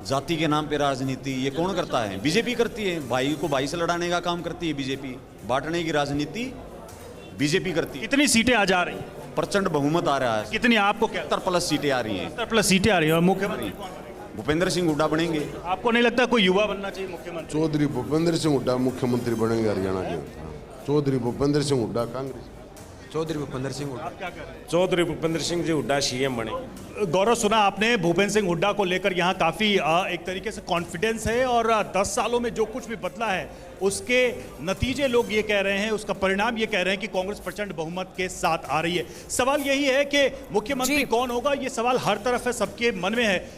M: जाति के नाम पे राजनीति, ये कौन करता है? बीजेपी करती है। भाई को भाई से लड़ाने का काम करती है बीजेपी, बांटने की राजनीति बीजेपी करती है।
J: कितनी सीटें आ जा रही हैं?
M: प्रचंड बहुमत आ रहा है।
J: कितनी आपको क्या?
M: 70+ सीटें आ रही हैं।
J: 70+ सीटें आ रही हैं। और मुख्यमंत्री
M: भूपेंद्र सिंह हुड्डा बनेंगे।
J: आपको नहीं लगता कोई युवा बनना चाहिए मुख्यमंत्री?
O: चौधरी भूपेंद्र सिंह हुड्डा मुख्यमंत्री बनेंगे हरियाणा के। चौधरी भूपेंद्र सिंह हुड्डा कांग्रेस।
P: चौधरी भूपेंद्र सिंह हुड्डा।
J: आप क्या कह रहे हैं?
P: चौधरी भूपेंद्र सिंह जी हुड्डा सीएम बने।
J: गौरव, सुना आपने भूपेंद्र सिंह हुड्डा को लेकर यहाँ काफी एक तरीके से कॉन्फिडेंस है और 10 सालों में जो कुछ भी बदला है उसके नतीजे लोग ये कह रहे हैं, उसका परिणाम ये कह रहे हैं कि कांग्रेस प्रचंड बहुमत के साथ आ रही है। सवाल यही है कि मुख्यमंत्री कौन होगा, ये सवाल हर तरफ है, सबके मन में है।